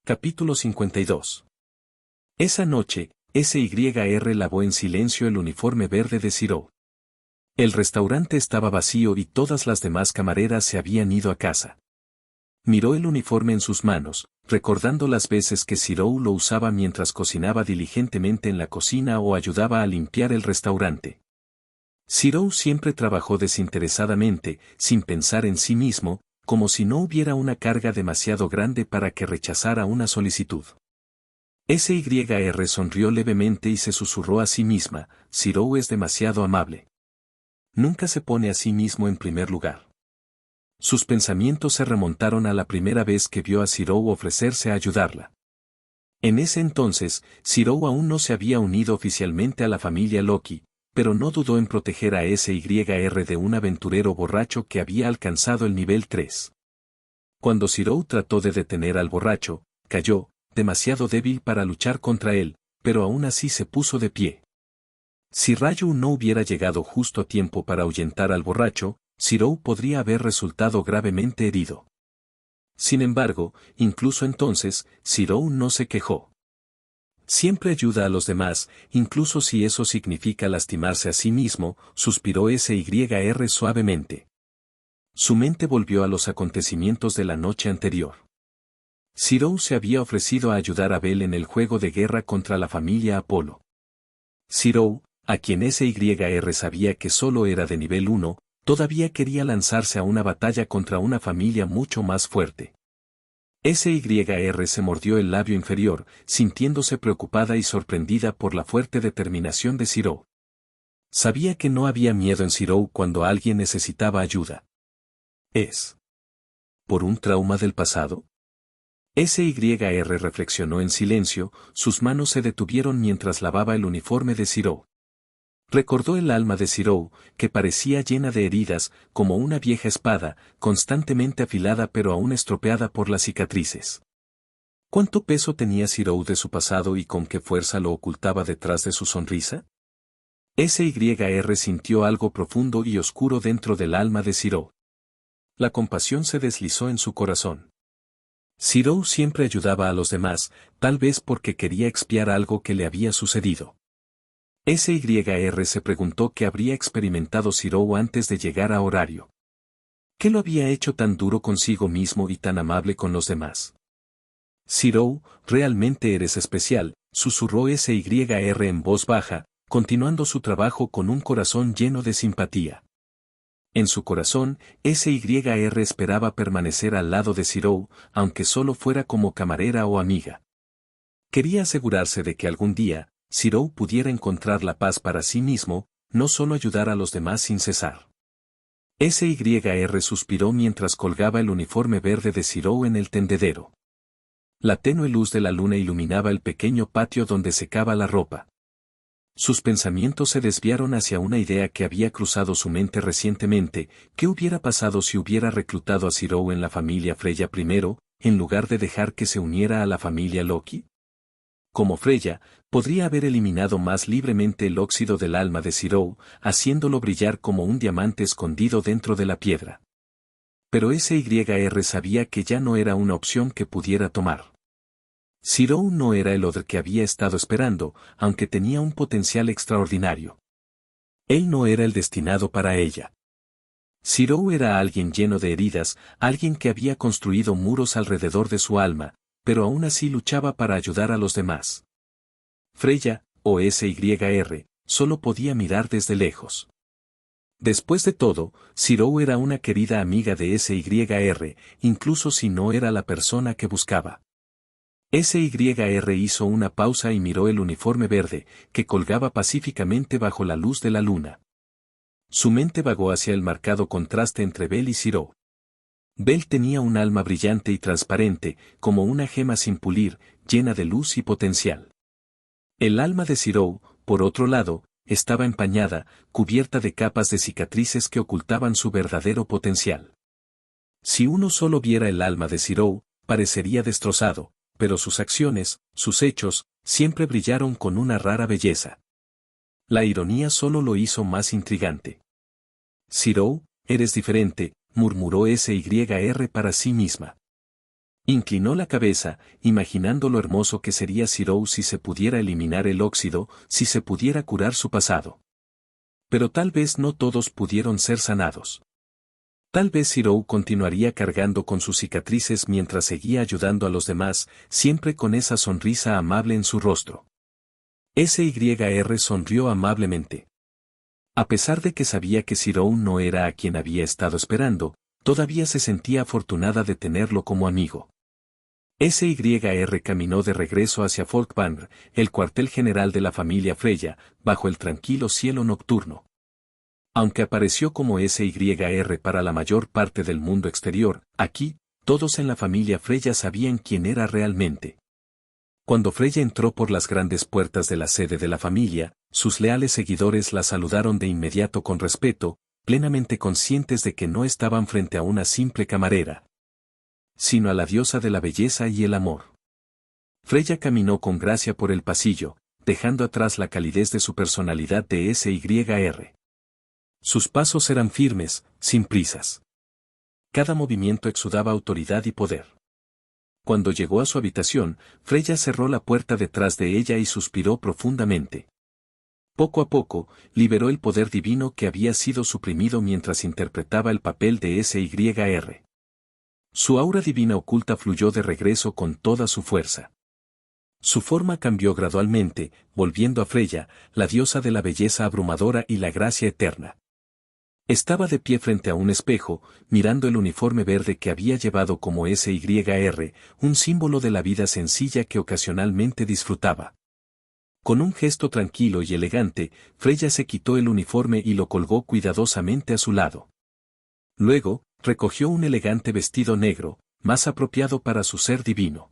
Capítulo 52. Esa noche, SYR lavó en silencio el uniforme verde de Zero. El restaurante estaba vacío y todas las demás camareras se habían ido a casa. Miró el uniforme en sus manos, recordando las veces que Zero lo usaba mientras cocinaba diligentemente en la cocina o ayudaba a limpiar el restaurante. Zero siempre trabajó desinteresadamente, sin pensar en sí mismo, como si no hubiera una carga demasiado grande para que rechazara una solicitud. SYR sonrió levemente y se susurró a sí misma: Zero es demasiado amable. Nunca se pone a sí mismo en primer lugar. Sus pensamientos se remontaron a la primera vez que vio a Zero ofrecerse a ayudarla. En ese entonces, Zero aún no se había unido oficialmente a la familia Loki, pero no dudó en proteger a SYR de un aventurero borracho que había alcanzado el nivel 3. Cuando Zero trató de detener al borracho, cayó, demasiado débil para luchar contra él, pero aún así se puso de pie. Si Ryu no hubiera llegado justo a tiempo para ahuyentar al borracho, Zero podría haber resultado gravemente herido. Sin embargo, incluso entonces, Zero no se quejó. Siempre ayuda a los demás, incluso si eso significa lastimarse a sí mismo, suspiró SYR suavemente. Su mente volvió a los acontecimientos de la noche anterior. Zero se había ofrecido a ayudar a Bell en el juego de guerra contra la familia Apolo. Zero, a quien SYR sabía que solo era de nivel 1, todavía quería lanzarse a una batalla contra una familia mucho más fuerte. SYR se mordió el labio inferior, sintiéndose preocupada y sorprendida por la fuerte determinación de Zero. Sabía que no había miedo en Zero cuando alguien necesitaba ayuda. ¿Es por un trauma del pasado? SYR reflexionó en silencio, sus manos se detuvieron mientras lavaba el uniforme de Zero. Recordó el alma de Zero, que parecía llena de heridas, como una vieja espada, constantemente afilada pero aún estropeada por las cicatrices. ¿Cuánto peso tenía Zero de su pasado y con qué fuerza lo ocultaba detrás de su sonrisa? SYR sintió algo profundo y oscuro dentro del alma de Zero. La compasión se deslizó en su corazón. Zero siempre ayudaba a los demás, tal vez porque quería expiar algo que le había sucedido. SYR se preguntó qué habría experimentado Zero antes de llegar a horario. ¿Qué lo había hecho tan duro consigo mismo y tan amable con los demás? Zero, realmente eres especial, susurró SYR en voz baja, continuando su trabajo con un corazón lleno de simpatía. En su corazón, SYR esperaba permanecer al lado de Zero, aunque solo fuera como camarera o amiga. Quería asegurarse de que algún día, Zero pudiera encontrar la paz para sí mismo, no solo ayudar a los demás sin cesar. SYR suspiró mientras colgaba el uniforme verde de Zero en el tendedero. La tenue luz de la luna iluminaba el pequeño patio donde secaba la ropa. Sus pensamientos se desviaron hacia una idea que había cruzado su mente recientemente: ¿qué hubiera pasado si hubiera reclutado a Zero en la familia Freya primero, en lugar de dejar que se uniera a la familia Loki? Como Freya, podría haber eliminado más libremente el óxido del alma de Zero, haciéndolo brillar como un diamante escondido dentro de la piedra. Pero SYR sabía que ya no era una opción que pudiera tomar. Zero no era el Odr que había estado esperando, aunque tenía un potencial extraordinario. Él no era el destinado para ella. Zero era alguien lleno de heridas, alguien que había construido muros alrededor de su alma, pero aún así luchaba para ayudar a los demás. Freya, o SYR, solo podía mirar desde lejos. Después de todo, Zero era una querida amiga de SYR, incluso si no era la persona que buscaba. SYR hizo una pausa y miró el uniforme verde, que colgaba pacíficamente bajo la luz de la luna. Su mente vagó hacia el marcado contraste entre Bell y Zero. Bell tenía un alma brillante y transparente, como una gema sin pulir, llena de luz y potencial. El alma de Zero, por otro lado, estaba empañada, cubierta de capas de cicatrices que ocultaban su verdadero potencial. Si uno solo viera el alma de Zero, parecería destrozado, pero sus acciones, sus hechos, siempre brillaron con una rara belleza. La ironía solo lo hizo más intrigante. Zero, eres diferente, murmuró SYR para sí misma. Inclinó la cabeza, imaginando lo hermoso que sería Zirou si se pudiera eliminar el óxido, si se pudiera curar su pasado. Pero tal vez no todos pudieron ser sanados. Tal vez Zirou continuaría cargando con sus cicatrices mientras seguía ayudando a los demás, siempre con esa sonrisa amable en su rostro. SYR sonrió amablemente. A pesar de que sabía que Zirou no era a quien había estado esperando, todavía se sentía afortunada de tenerlo como amigo. SYR caminó de regreso hacia Folkvang, el cuartel general de la familia Freya, bajo el tranquilo cielo nocturno. Aunque apareció como SYR para la mayor parte del mundo exterior, aquí, todos en la familia Freya sabían quién era realmente. Cuando Freya entró por las grandes puertas de la sede de la familia, sus leales seguidores la saludaron de inmediato con respeto, plenamente conscientes de que no estaban frente a una simple camarera, sino a la diosa de la belleza y el amor. Freya caminó con gracia por el pasillo, dejando atrás la calidez de su personalidad de SYR. Sus pasos eran firmes, sin prisas. Cada movimiento exudaba autoridad y poder. Cuando llegó a su habitación, Freya cerró la puerta detrás de ella y suspiró profundamente. Poco a poco, liberó el poder divino que había sido suprimido mientras interpretaba el papel de SYR. Su aura divina oculta fluyó de regreso con toda su fuerza. Su forma cambió gradualmente, volviendo a Freya, la diosa de la belleza abrumadora y la gracia eterna. Estaba de pie frente a un espejo, mirando el uniforme verde que había llevado como SYR, un símbolo de la vida sencilla que ocasionalmente disfrutaba. Con un gesto tranquilo y elegante, Freya se quitó el uniforme y lo colgó cuidadosamente a su lado. Luego, recogió un elegante vestido negro, más apropiado para su ser divino.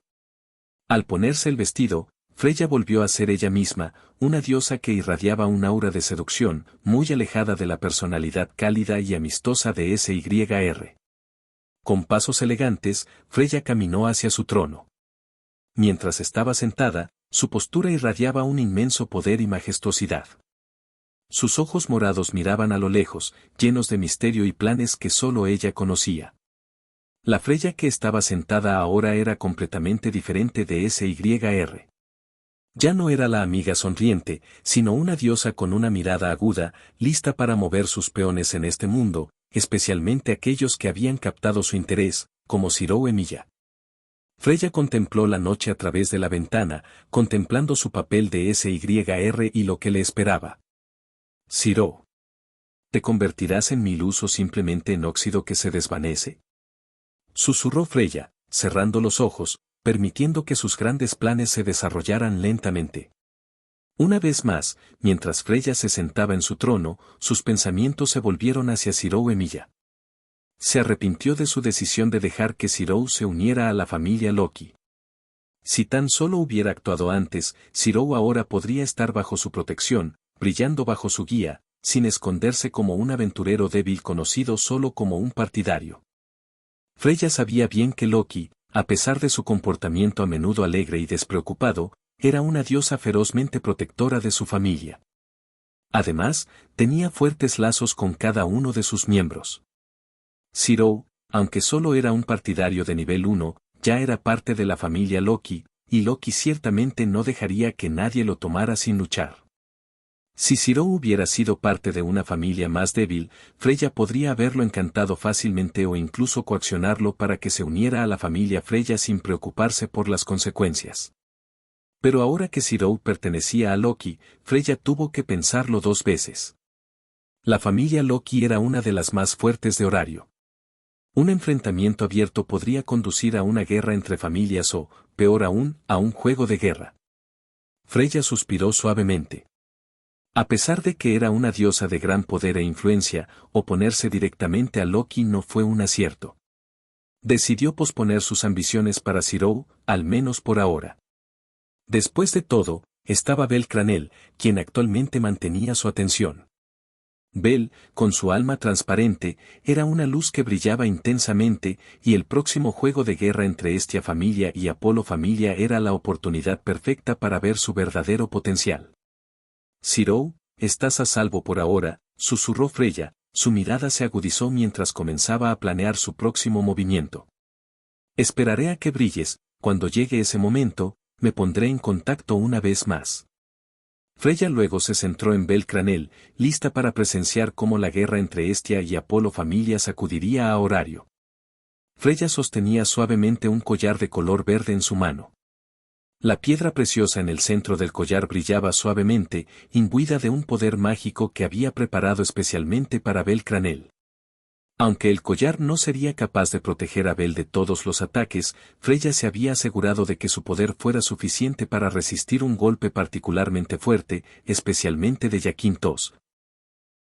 Al ponerse el vestido, Freya volvió a ser ella misma, una diosa que irradiaba un aura de seducción, muy alejada de la personalidad cálida y amistosa de SYR. Con pasos elegantes, Freya caminó hacia su trono. Mientras estaba sentada, su postura irradiaba un inmenso poder y majestuosidad. Sus ojos morados miraban a lo lejos, llenos de misterio y planes que solo ella conocía. La Freya que estaba sentada ahora era completamente diferente de SYR. Ya no era la amiga sonriente, sino una diosa con una mirada aguda, lista para mover sus peones en este mundo, especialmente aquellos que habían captado su interés, como Zirou Emilia. Freya contempló la noche a través de la ventana, contemplando su papel de SYR y lo que le esperaba. Zirou. ¿Te convertirás en mi luz o simplemente en óxido que se desvanece? Susurró Freya, cerrando los ojos, permitiendo que sus grandes planes se desarrollaran lentamente. Una vez más, mientras Freya se sentaba en su trono, sus pensamientos se volvieron hacia Zirou Emilia. Se arrepintió de su decisión de dejar que Zirou se uniera a la familia Loki. Si tan solo hubiera actuado antes, Zirou ahora podría estar bajo su protección, brillando bajo su guía, sin esconderse como un aventurero débil conocido solo como un partidario. Freya sabía bien que Loki, a pesar de su comportamiento a menudo alegre y despreocupado, era una diosa ferozmente protectora de su familia. Además, tenía fuertes lazos con cada uno de sus miembros. Zirou, aunque solo era un partidario de nivel 1, ya era parte de la familia Loki, y Loki ciertamente no dejaría que nadie lo tomara sin luchar. Si Zirou hubiera sido parte de una familia más débil, Freya podría haberlo encantado fácilmente o incluso coaccionarlo para que se uniera a la familia Freya sin preocuparse por las consecuencias. Pero ahora que Zirou pertenecía a Loki, Freya tuvo que pensarlo dos veces. La familia Loki era una de las más fuertes de Horario. Un enfrentamiento abierto podría conducir a una guerra entre familias o, peor aún, a un juego de guerra. Freya suspiró suavemente. A pesar de que era una diosa de gran poder e influencia, oponerse directamente a Loki no fue un acierto. Decidió posponer sus ambiciones para Zirou, al menos por ahora. Después de todo, estaba Bel Cranel, quien actualmente mantenía su atención. Bel, con su alma transparente, era una luz que brillaba intensamente, y el próximo juego de guerra entre Hestia familia y Apolo familia era la oportunidad perfecta para ver su verdadero potencial. Zirou, estás a salvo por ahora, susurró Freya, su mirada se agudizó mientras comenzaba a planear su próximo movimiento. Esperaré a que brilles, cuando llegue ese momento, me pondré en contacto una vez más. Freya luego se centró en Bel Cranel, lista para presenciar cómo la guerra entre Hestia y Apolo Familia sacudiría a Horario. Freya sostenía suavemente un collar de color verde en su mano. La piedra preciosa en el centro del collar brillaba suavemente, imbuida de un poder mágico que había preparado especialmente para Bel Cranel. Aunque el collar no sería capaz de proteger a Bel de todos los ataques, Freya se había asegurado de que su poder fuera suficiente para resistir un golpe particularmente fuerte, especialmente de Yaquintos,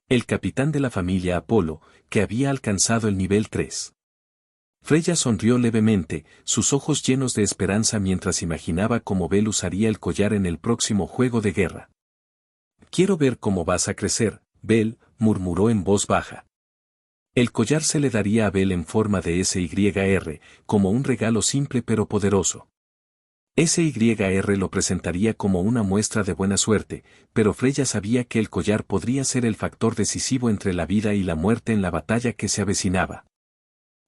el capitán de la familia Apolo, que había alcanzado el nivel 3. Freya sonrió levemente, sus ojos llenos de esperanza mientras imaginaba cómo Bel usaría el collar en el próximo juego de guerra. «Quiero ver cómo vas a crecer, Bel», murmuró en voz baja. El collar se le daría a Bel en forma de SYR, como un regalo simple pero poderoso. SYR lo presentaría como una muestra de buena suerte, pero Freya sabía que el collar podría ser el factor decisivo entre la vida y la muerte en la batalla que se avecinaba.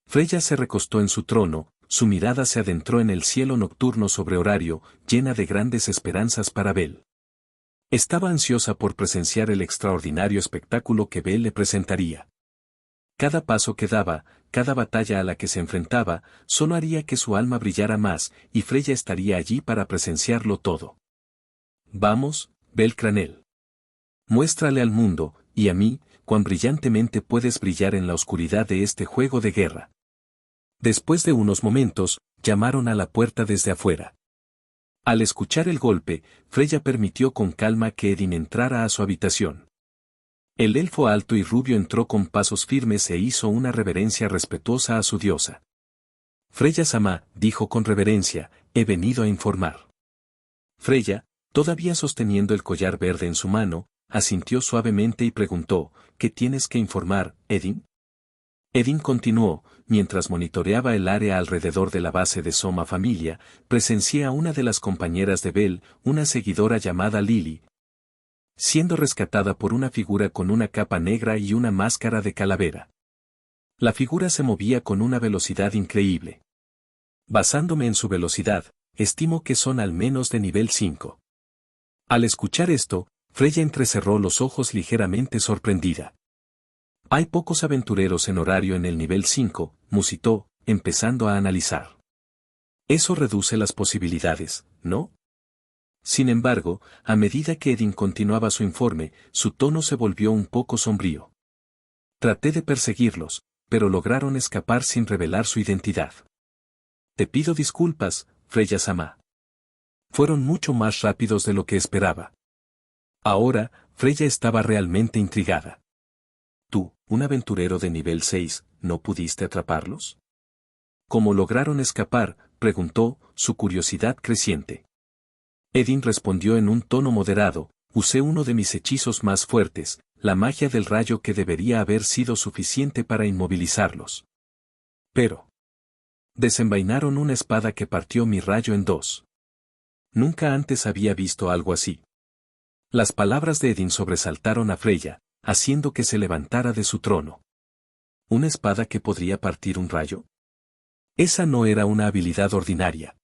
Freya se recostó en su trono, su mirada se adentró en el cielo nocturno sobre Horario, llena de grandes esperanzas para Bel. Estaba ansiosa por presenciar el extraordinario espectáculo que Bel le presentaría. Cada paso que daba, cada batalla a la que se enfrentaba, solo haría que su alma brillara más, y Freya estaría allí para presenciarlo todo. «Vamos, Bel Cranel. Muéstrale al mundo, y a mí, cuán brillantemente puedes brillar en la oscuridad de este juego de guerra». Después de unos momentos, llamaron a la puerta desde afuera. Al escuchar el golpe, Freya permitió con calma que Edin entrara a su habitación. El elfo alto y rubio entró con pasos firmes e hizo una reverencia respetuosa a su diosa. «Freya-sama», dijo con reverencia, «he venido a informar». Freya, todavía sosteniendo el collar verde en su mano, asintió suavemente y preguntó, «¿Qué tienes que informar, Edin?». Edin continuó, mientras monitoreaba el área alrededor de la base de Soma Familia, presencié a una de las compañeras de Bel, una seguidora llamada Lily, siendo rescatada por una figura con una capa negra y una máscara de calavera. La figura se movía con una velocidad increíble. Basándome en su velocidad, estimo que son al menos de nivel 5. Al escuchar esto, Freya entrecerró los ojos ligeramente sorprendida. «Hay pocos aventureros en Horario en el nivel 5, musitó, empezando a analizar. Eso reduce las posibilidades, ¿no?». Sin embargo, a medida que Edin continuaba su informe, su tono se volvió un poco sombrío. «Traté de perseguirlos, pero lograron escapar sin revelar su identidad. Te pido disculpas, Freya-sama. Fueron mucho más rápidos de lo que esperaba». Ahora, Freya estaba realmente intrigada. «¿Tú, un aventurero de nivel 6, no pudiste atraparlos?». «¿Cómo lograron escapar?», preguntó, su curiosidad creciente. Edin respondió en un tono moderado, «Usé uno de mis hechizos más fuertes, la magia del rayo que debería haber sido suficiente para inmovilizarlos. Pero desenvainaron una espada que partió mi rayo en dos. Nunca antes había visto algo así». Las palabras de Edin sobresaltaron a Freya, haciendo que se levantara de su trono. ¿Una espada que podría partir un rayo? Esa no era una habilidad ordinaria.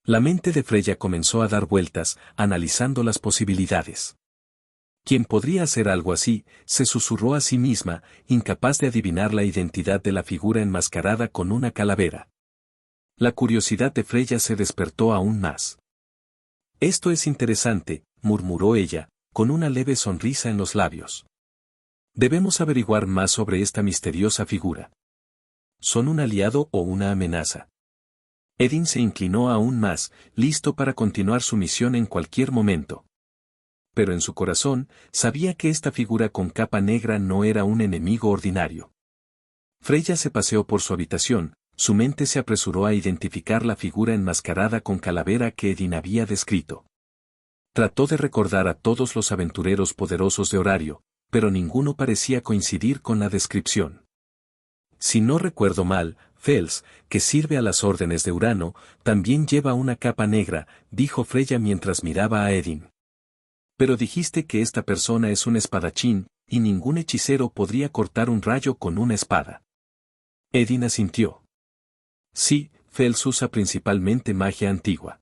La mente de Freya comenzó a dar vueltas, analizando las posibilidades. ¿Quién podría hacer algo así?, se susurró a sí misma, incapaz de adivinar la identidad de la figura enmascarada con una calavera. La curiosidad de Freya se despertó aún más. «Esto es interesante», murmuró ella, con una leve sonrisa en los labios. «Debemos averiguar más sobre esta misteriosa figura. ¿Son un aliado o una amenaza?». Edin se inclinó aún más, listo para continuar su misión en cualquier momento. Pero en su corazón, sabía que esta figura con capa negra no era un enemigo ordinario. Freya se paseó por su habitación, su mente se apresuró a identificar la figura enmascarada con calavera que Edin había descrito. Trató de recordar a todos los aventureros poderosos de Horario, pero ninguno parecía coincidir con la descripción. «Si no recuerdo mal, Fels, que sirve a las órdenes de Urano, también lleva una capa negra», dijo Freya mientras miraba a Edin. «Pero dijiste que esta persona es un espadachín, y ningún hechicero podría cortar un rayo con una espada». Edin asintió. «Sí, Fels usa principalmente magia antigua.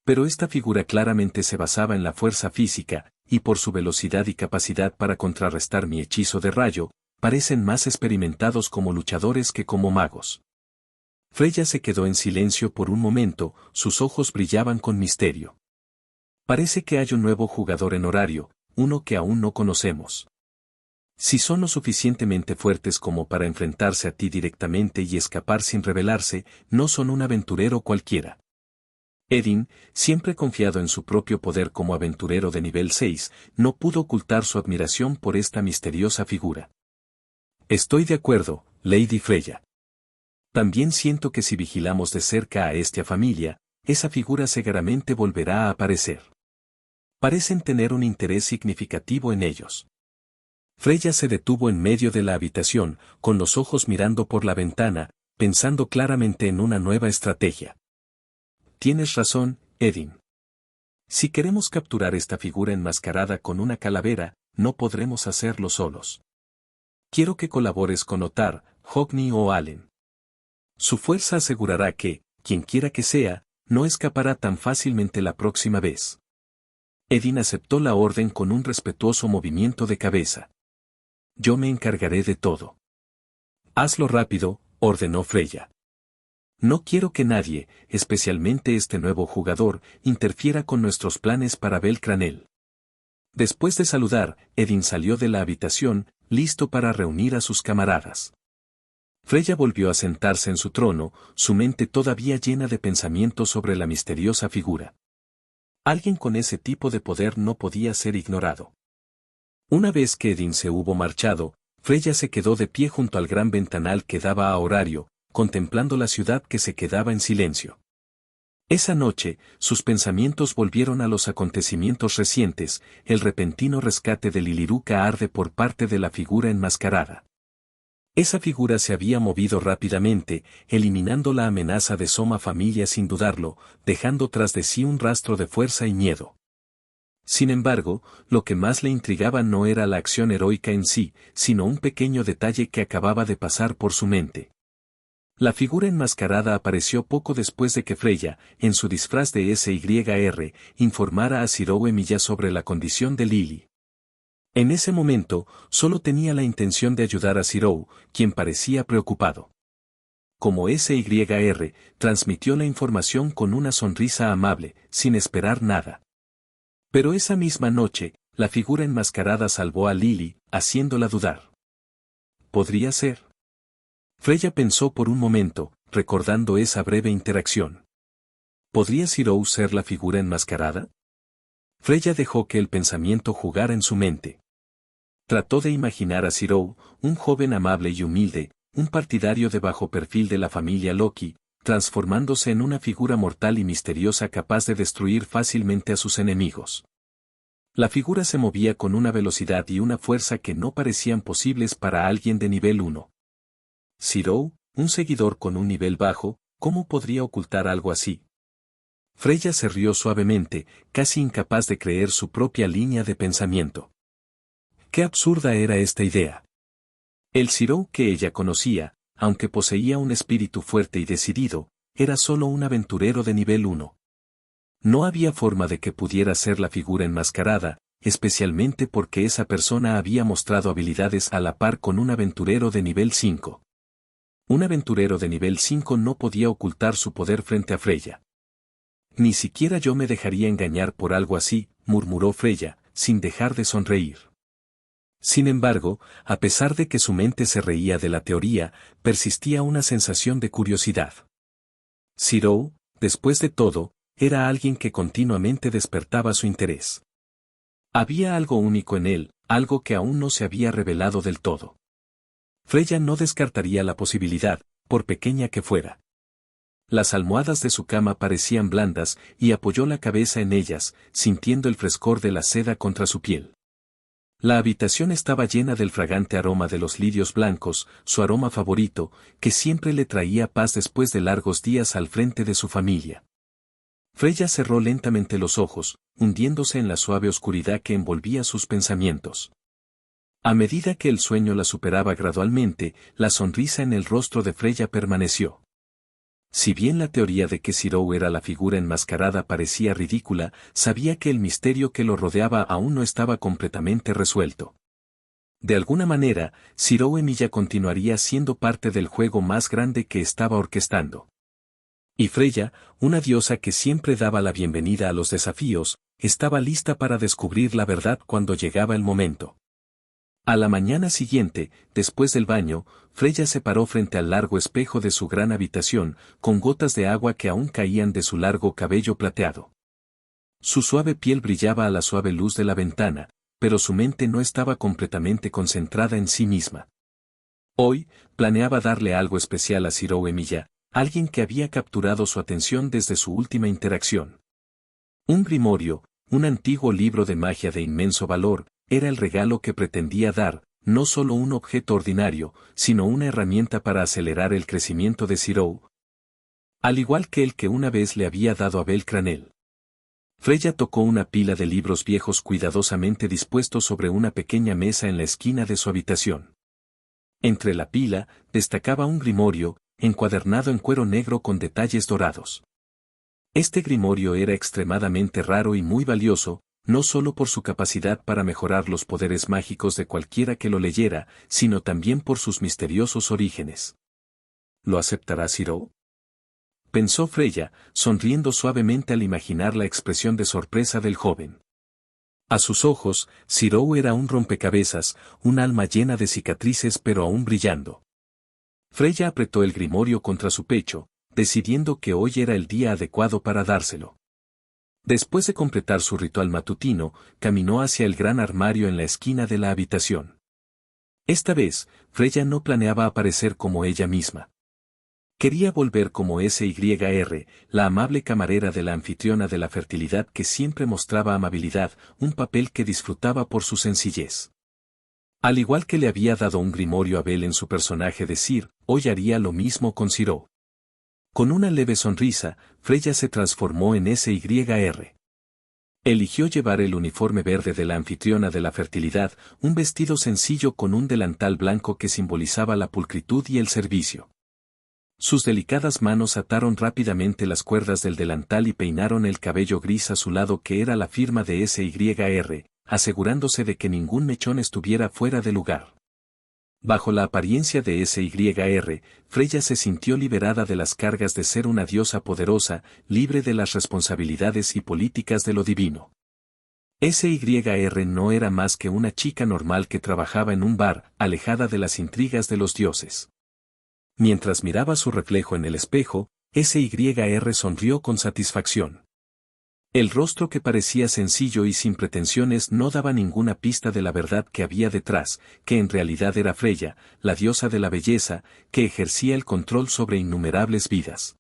Pero esta figura claramente se basaba en la fuerza física, y por su velocidad y capacidad para contrarrestar mi hechizo de rayo, parecen más experimentados como luchadores que como magos. Freya se quedó en silencio por un momento, sus ojos brillaban con misterio. Parece que hay un nuevo jugador en horario, uno que aún no conocemos. Si son lo suficientemente fuertes como para enfrentarse a ti directamente y escapar sin rebelarse, no son un aventurero cualquiera. Edin, siempre confiado en su propio poder como aventurero de nivel 6, no pudo ocultar su admiración por esta misteriosa figura. Estoy de acuerdo, Lady Freya. También siento que si vigilamos de cerca a esta familia, esa figura seguramente volverá a aparecer. Parecen tener un interés significativo en ellos. Freya se detuvo en medio de la habitación, con los ojos mirando por la ventana, pensando claramente en una nueva estrategia. Tienes razón, Edin. Si queremos capturar esta figura enmascarada con una calavera, no podremos hacerlo solos. Quiero que colabores con Otar, Hogni o Allen. Su fuerza asegurará que, quien quiera que sea, no escapará tan fácilmente la próxima vez. Edin aceptó la orden con un respetuoso movimiento de cabeza. Yo me encargaré de todo. Hazlo rápido, ordenó Freya. No quiero que nadie, especialmente este nuevo jugador, interfiera con nuestros planes para Belcranel. Después de saludar, Edin salió de la habitación, listo para reunir a sus camaradas. Freya volvió a sentarse en su trono, su mente todavía llena de pensamientos sobre la misteriosa figura. Alguien con ese tipo de poder no podía ser ignorado. Una vez que Edin se hubo marchado, Freya se quedó de pie junto al gran ventanal que daba a horario, contemplando la ciudad que se quedaba en silencio. Esa noche, sus pensamientos volvieron a los acontecimientos recientes, el repentino rescate de Liliruca Arde por parte de la figura enmascarada. Esa figura se había movido rápidamente, eliminando la amenaza de Soma Familia sin dudarlo, dejando tras de sí un rastro de fuerza y miedo. Sin embargo, lo que más le intrigaba no era la acción heroica en sí, sino un pequeño detalle que acababa de pasar por su mente. La figura enmascarada apareció poco después de que Freya, en su disfraz de SYR, informara a Zirou Emilia sobre la condición de Lily. En ese momento, solo tenía la intención de ayudar a Zirou, quien parecía preocupado. Como SYR, transmitió la información con una sonrisa amable, sin esperar nada. Pero esa misma noche, la figura enmascarada salvó a Lily, haciéndola dudar. ¿Podría ser? Freya pensó por un momento, recordando esa breve interacción. ¿Podría Zirou ser la figura enmascarada? Freya dejó que el pensamiento jugara en su mente. Trató de imaginar a Zirou, un joven amable y humilde, un partidario de bajo perfil de la familia Loki, transformándose en una figura mortal y misteriosa capaz de destruir fácilmente a sus enemigos. La figura se movía con una velocidad y una fuerza que no parecían posibles para alguien de nivel 1. Zirou, un seguidor con un nivel bajo, ¿cómo podría ocultar algo así? Freya se rió suavemente, casi incapaz de creer su propia línea de pensamiento. Qué absurda era esta idea. El Zirou que ella conocía, aunque poseía un espíritu fuerte y decidido, era solo un aventurero de nivel 1. No había forma de que pudiera ser la figura enmascarada, especialmente porque esa persona había mostrado habilidades a la par con un aventurero de nivel 5. Un aventurero de nivel 5 no podía ocultar su poder frente a Freya. Ni siquiera yo me dejaría engañar por algo así, murmuró Freya, sin dejar de sonreír. Sin embargo, a pesar de que su mente se reía de la teoría, persistía una sensación de curiosidad. Zirou, después de todo, era alguien que continuamente despertaba su interés. Había algo único en él, algo que aún no se había revelado del todo. Freya no descartaría la posibilidad, por pequeña que fuera. Las almohadas de su cama parecían blandas y apoyó la cabeza en ellas, sintiendo el frescor de la seda contra su piel. La habitación estaba llena del fragante aroma de los lirios blancos, su aroma favorito, que siempre le traía paz después de largos días al frente de su familia. Freya cerró lentamente los ojos, hundiéndose en la suave oscuridad que envolvía sus pensamientos. A medida que el sueño la superaba gradualmente, la sonrisa en el rostro de Freya permaneció. Si bien la teoría de que Zero era la figura enmascarada parecía ridícula, sabía que el misterio que lo rodeaba aún no estaba completamente resuelto. De alguna manera, Zero Emilia continuaría siendo parte del juego más grande que estaba orquestando. Y Freya, una diosa que siempre daba la bienvenida a los desafíos, estaba lista para descubrir la verdad cuando llegaba el momento. A la mañana siguiente, después del baño, Freya se paró frente al largo espejo de su gran habitación, con gotas de agua que aún caían de su largo cabello plateado. Su suave piel brillaba a la suave luz de la ventana, pero su mente no estaba completamente concentrada en sí misma. Hoy, planeaba darle algo especial a Zero Emilia, alguien que había capturado su atención desde su última interacción. Un grimorio, un antiguo libro de magia de inmenso valor, era el regalo que pretendía dar, no solo un objeto ordinario, sino una herramienta para acelerar el crecimiento de Zero. Al igual que el que una vez le había dado Abel Cranel. Freya tocó una pila de libros viejos cuidadosamente dispuestos sobre una pequeña mesa en la esquina de su habitación. Entre la pila, destacaba un grimorio, encuadernado en cuero negro con detalles dorados. Este grimorio era extremadamente raro y muy valioso, no solo por su capacidad para mejorar los poderes mágicos de cualquiera que lo leyera, sino también por sus misteriosos orígenes. ¿Lo aceptará Zero? Pensó Freya, sonriendo suavemente al imaginar la expresión de sorpresa del joven. A sus ojos, Zero era un rompecabezas, un alma llena de cicatrices pero aún brillando. Freya apretó el grimorio contra su pecho, decidiendo que hoy era el día adecuado para dárselo. Después de completar su ritual matutino, caminó hacia el gran armario en la esquina de la habitación. Esta vez, Freya no planeaba aparecer como ella misma. Quería volver como SYR, la amable camarera de la anfitriona de la fertilidad que siempre mostraba amabilidad, un papel que disfrutaba por su sencillez. Al igual que le había dado un grimorio a Abel en su personaje de Sir, hoy haría lo mismo con Zero. Con una leve sonrisa, Freya se transformó en SYR. Eligió llevar el uniforme verde de la anfitriona de la fertilidad, un vestido sencillo con un delantal blanco que simbolizaba la pulcritud y el servicio. Sus delicadas manos ataron rápidamente las cuerdas del delantal y peinaron el cabello gris azulado que era la firma de SYR, asegurándose de que ningún mechón estuviera fuera de lugar. Bajo la apariencia de SYR, Freya se sintió liberada de las cargas de ser una diosa poderosa, libre de las responsabilidades y políticas de lo divino. SYR no era más que una chica normal que trabajaba en un bar, alejada de las intrigas de los dioses. Mientras miraba su reflejo en el espejo, SYR sonrió con satisfacción. El rostro que parecía sencillo y sin pretensiones no daba ninguna pista de la verdad que había detrás, que en realidad era Freya, la diosa de la belleza, que ejercía el control sobre innumerables vidas.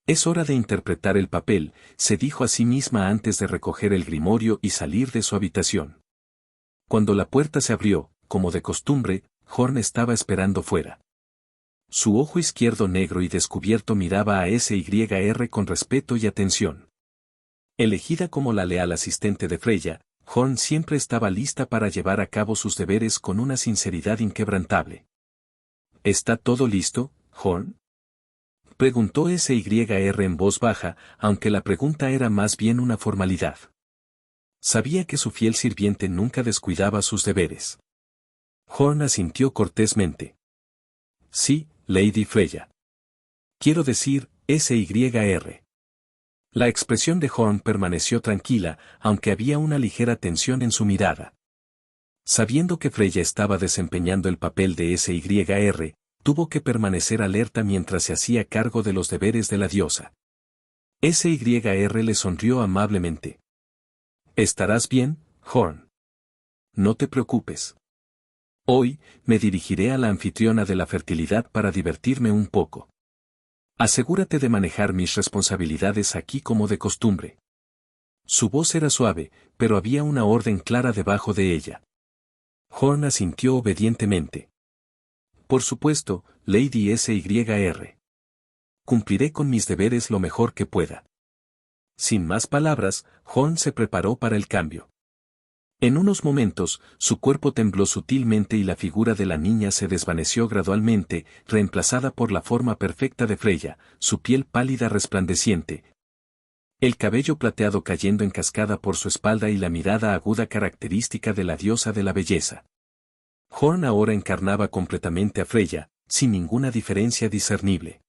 Es hora de interpretar el papel, se dijo a sí misma antes de recoger el grimorio y salir de su habitación. Cuando la puerta se abrió, como de costumbre, Horn estaba esperando fuera. Su ojo izquierdo negro y descubierto miraba a SYR con respeto y atención. Elegida como la leal asistente de Freya, Horn siempre estaba lista para llevar a cabo sus deberes con una sinceridad inquebrantable. ¿Está todo listo, Horn? Preguntó SYR en voz baja, aunque la pregunta era más bien una formalidad. Sabía que su fiel sirviente nunca descuidaba sus deberes. Horn asintió cortésmente. Sí, Lady Freya. Quiero decir, SYR. La expresión de Horn permaneció tranquila, aunque había una ligera tensión en su mirada. Sabiendo que Freya estaba desempeñando el papel de SYR, tuvo que permanecer alerta mientras se hacía cargo de los deberes de la diosa. SYR le sonrió amablemente. ¿Estarás bien, Horn? No te preocupes. Hoy, me dirigiré a la anfitriona de la fertilidad para divertirme un poco. Asegúrate de manejar mis responsabilidades aquí como de costumbre. Su voz era suave, pero había una orden clara debajo de ella. Horn asintió obedientemente. Por supuesto, Lady SYR. Cumpliré con mis deberes lo mejor que pueda. Sin más palabras, Horn se preparó para el cambio. En unos momentos, su cuerpo tembló sutilmente y la figura de la niña se desvaneció gradualmente, reemplazada por la forma perfecta de Freya, su piel pálida resplandeciente, el cabello plateado cayendo en cascada por su espalda y la mirada aguda característica de la diosa de la belleza. Horn ahora encarnaba completamente a Freya, sin ninguna diferencia discernible.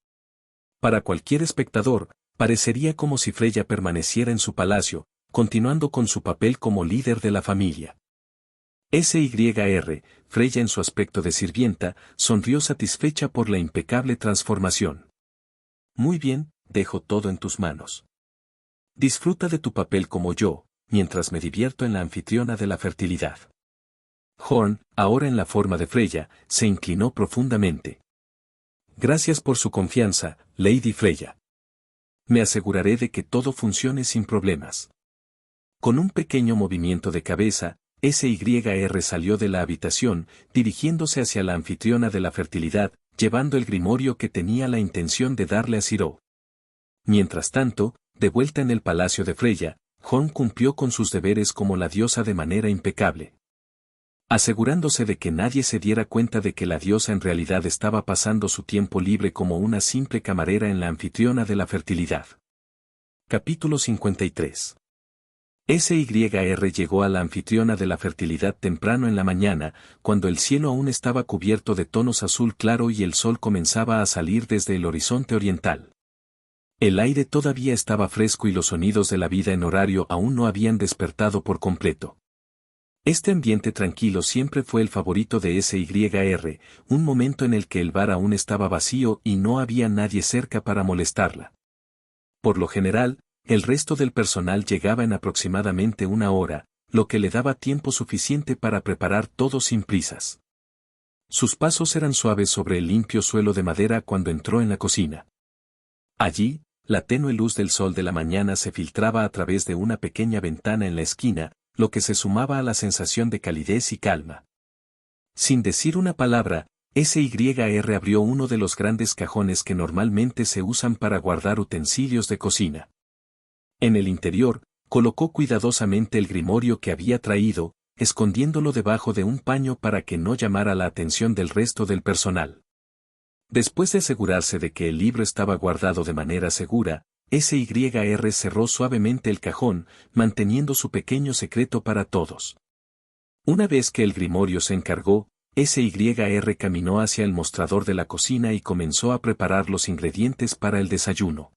Para cualquier espectador, parecería como si Freya permaneciera en su palacio, continuando con su papel como líder de la familia. SYR, Freya en su aspecto de sirvienta, sonrió satisfecha por la impecable transformación. Muy bien, dejo todo en tus manos. Disfruta de tu papel como yo, mientras me divierto en la anfitriona de la fertilidad. Horn, ahora en la forma de Freya, se inclinó profundamente. Gracias por su confianza, Lady Freya. Me aseguraré de que todo funcione sin problemas. Con un pequeño movimiento de cabeza, SYR salió de la habitación, dirigiéndose hacia la anfitriona de la fertilidad, llevando el grimorio que tenía la intención de darle a Ciro. Mientras tanto, de vuelta en el palacio de Freya, Horn cumplió con sus deberes como la diosa de manera impecable. Asegurándose de que nadie se diera cuenta de que la diosa en realidad estaba pasando su tiempo libre como una simple camarera en la anfitriona de la fertilidad. Capítulo 53. SYR llegó a la anfitriona de la fertilidad temprano en la mañana, cuando el cielo aún estaba cubierto de tonos azul claro y el sol comenzaba a salir desde el horizonte oriental. El aire todavía estaba fresco y los sonidos de la vida en horario aún no habían despertado por completo. Este ambiente tranquilo siempre fue el favorito de SYR, un momento en el que el bar aún estaba vacío y no había nadie cerca para molestarla. Por lo general, el resto del personal llegaba en aproximadamente una hora, lo que le daba tiempo suficiente para preparar todo sin prisas. Sus pasos eran suaves sobre el limpio suelo de madera cuando entró en la cocina. Allí, la tenue luz del sol de la mañana se filtraba a través de una pequeña ventana en la esquina, lo que se sumaba a la sensación de calidez y calma. Sin decir una palabra, SYR abrió uno de los grandes cajones que normalmente se usan para guardar utensilios de cocina. En el interior, colocó cuidadosamente el grimorio que había traído, escondiéndolo debajo de un paño para que no llamara la atención del resto del personal. Después de asegurarse de que el libro estaba guardado de manera segura, SYR cerró suavemente el cajón, manteniendo su pequeño secreto para todos. Una vez que el grimorio se encargó, SYR caminó hacia el mostrador de la cocina y comenzó a preparar los ingredientes para el desayuno.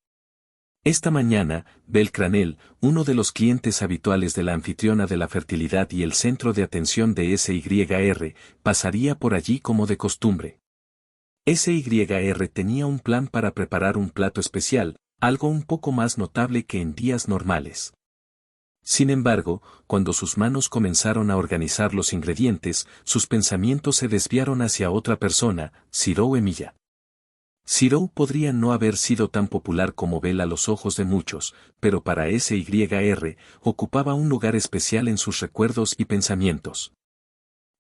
Esta mañana, Belcranel, uno de los clientes habituales de la anfitriona de la fertilidad y el centro de atención de SYR, pasaría por allí como de costumbre. SYR tenía un plan para preparar un plato especial, algo un poco más notable que en días normales. Sin embargo, cuando sus manos comenzaron a organizar los ingredientes, sus pensamientos se desviaron hacia otra persona, Ciro Emilia. Ciro podría no haber sido tan popular como Bel a los ojos de muchos, pero para SYR, ocupaba un lugar especial en sus recuerdos y pensamientos.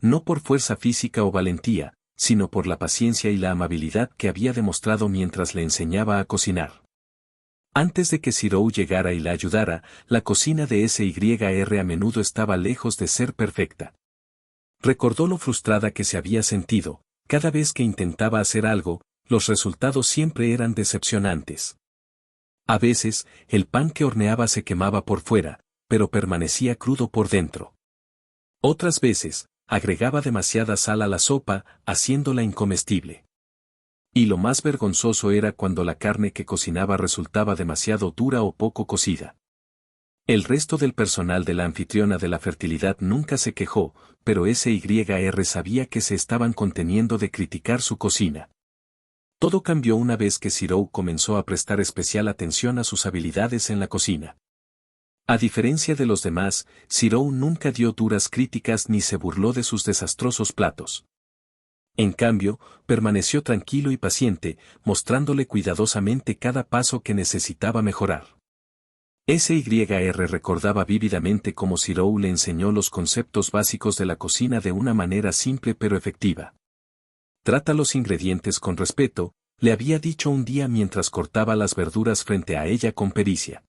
No por fuerza física o valentía, sino por la paciencia y la amabilidad que había demostrado mientras le enseñaba a cocinar. Antes de que Ciro llegara y la ayudara, la cocina de SYR a menudo estaba lejos de ser perfecta. Recordó lo frustrada que se había sentido, cada vez que intentaba hacer algo, los resultados siempre eran decepcionantes. A veces, el pan que horneaba se quemaba por fuera, pero permanecía crudo por dentro. Otras veces, agregaba demasiada sal a la sopa, haciéndola incomestible. Y lo más vergonzoso era cuando la carne que cocinaba resultaba demasiado dura o poco cocida. El resto del personal de la anfitriona de la fertilidad nunca se quejó, pero SYR sabía que se estaban conteniendo de criticar su cocina. Todo cambió una vez que Ciro comenzó a prestar especial atención a sus habilidades en la cocina. A diferencia de los demás, Ciro nunca dio duras críticas ni se burló de sus desastrosos platos. En cambio, permaneció tranquilo y paciente, mostrándole cuidadosamente cada paso que necesitaba mejorar. SYR recordaba vívidamente cómo Ciro le enseñó los conceptos básicos de la cocina de una manera simple pero efectiva. Trata los ingredientes con respeto, le había dicho un día mientras cortaba las verduras frente a ella con pericia.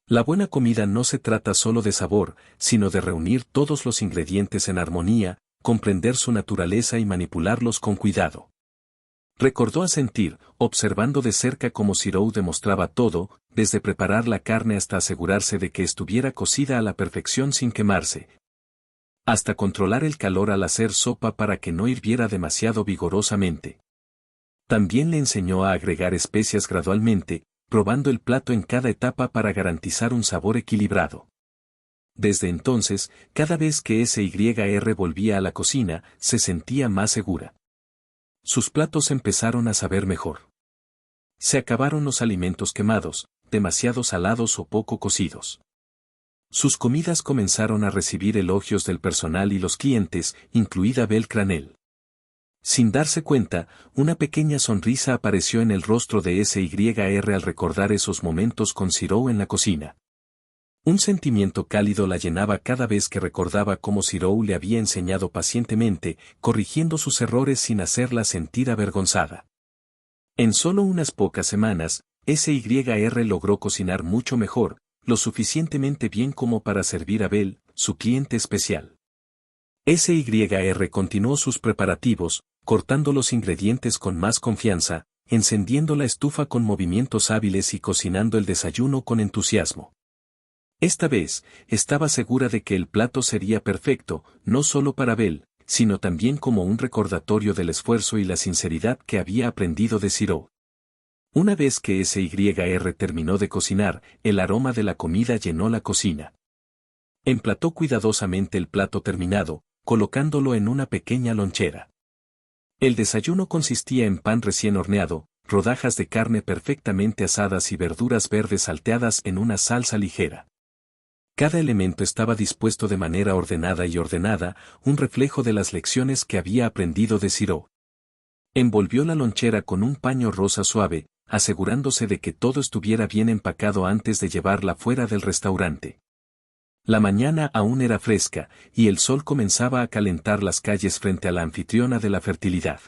La buena comida no se trata solo de sabor, sino de reunir todos los ingredientes en armonía, comprender su naturaleza y manipularlos con cuidado. Recordó asentir, observando de cerca cómo Zirou demostraba todo, desde preparar la carne hasta asegurarse de que estuviera cocida a la perfección sin quemarse, hasta controlar el calor al hacer sopa para que no hirviera demasiado vigorosamente. También le enseñó a agregar especias gradualmente, probando el plato en cada etapa para garantizar un sabor equilibrado. Desde entonces, cada vez que SYR volvía a la cocina, se sentía más segura. Sus platos empezaron a saber mejor. Se acabaron los alimentos quemados, demasiado salados o poco cocidos. Sus comidas comenzaron a recibir elogios del personal y los clientes, incluida Belle Cranel. Sin darse cuenta, una pequeña sonrisa apareció en el rostro de SYR al recordar esos momentos con Zirou en la cocina. Un sentimiento cálido la llenaba cada vez que recordaba cómo Zirou le había enseñado pacientemente, corrigiendo sus errores sin hacerla sentir avergonzada. En solo unas pocas semanas, SYR logró cocinar mucho mejor, lo suficientemente bien como para servir a Belle, su cliente especial. SYR continuó sus preparativos, cortando los ingredientes con más confianza, encendiendo la estufa con movimientos hábiles y cocinando el desayuno con entusiasmo. Esta vez, estaba segura de que el plato sería perfecto, no solo para Belle, sino también como un recordatorio del esfuerzo y la sinceridad que había aprendido de Zirou. Una vez que SYR terminó de cocinar, el aroma de la comida llenó la cocina. Emplató cuidadosamente el plato terminado, colocándolo en una pequeña lonchera. El desayuno consistía en pan recién horneado, rodajas de carne perfectamente asadas y verduras verdes salteadas en una salsa ligera. Cada elemento estaba dispuesto de manera ordenada, un reflejo de las lecciones que había aprendido de Zirou. Envolvió la lonchera con un paño rosa suave, asegurándose de que todo estuviera bien empacado antes de llevarla fuera del restaurante. La mañana aún era fresca, y el sol comenzaba a calentar las calles frente a la anfitriona de la fertilidad.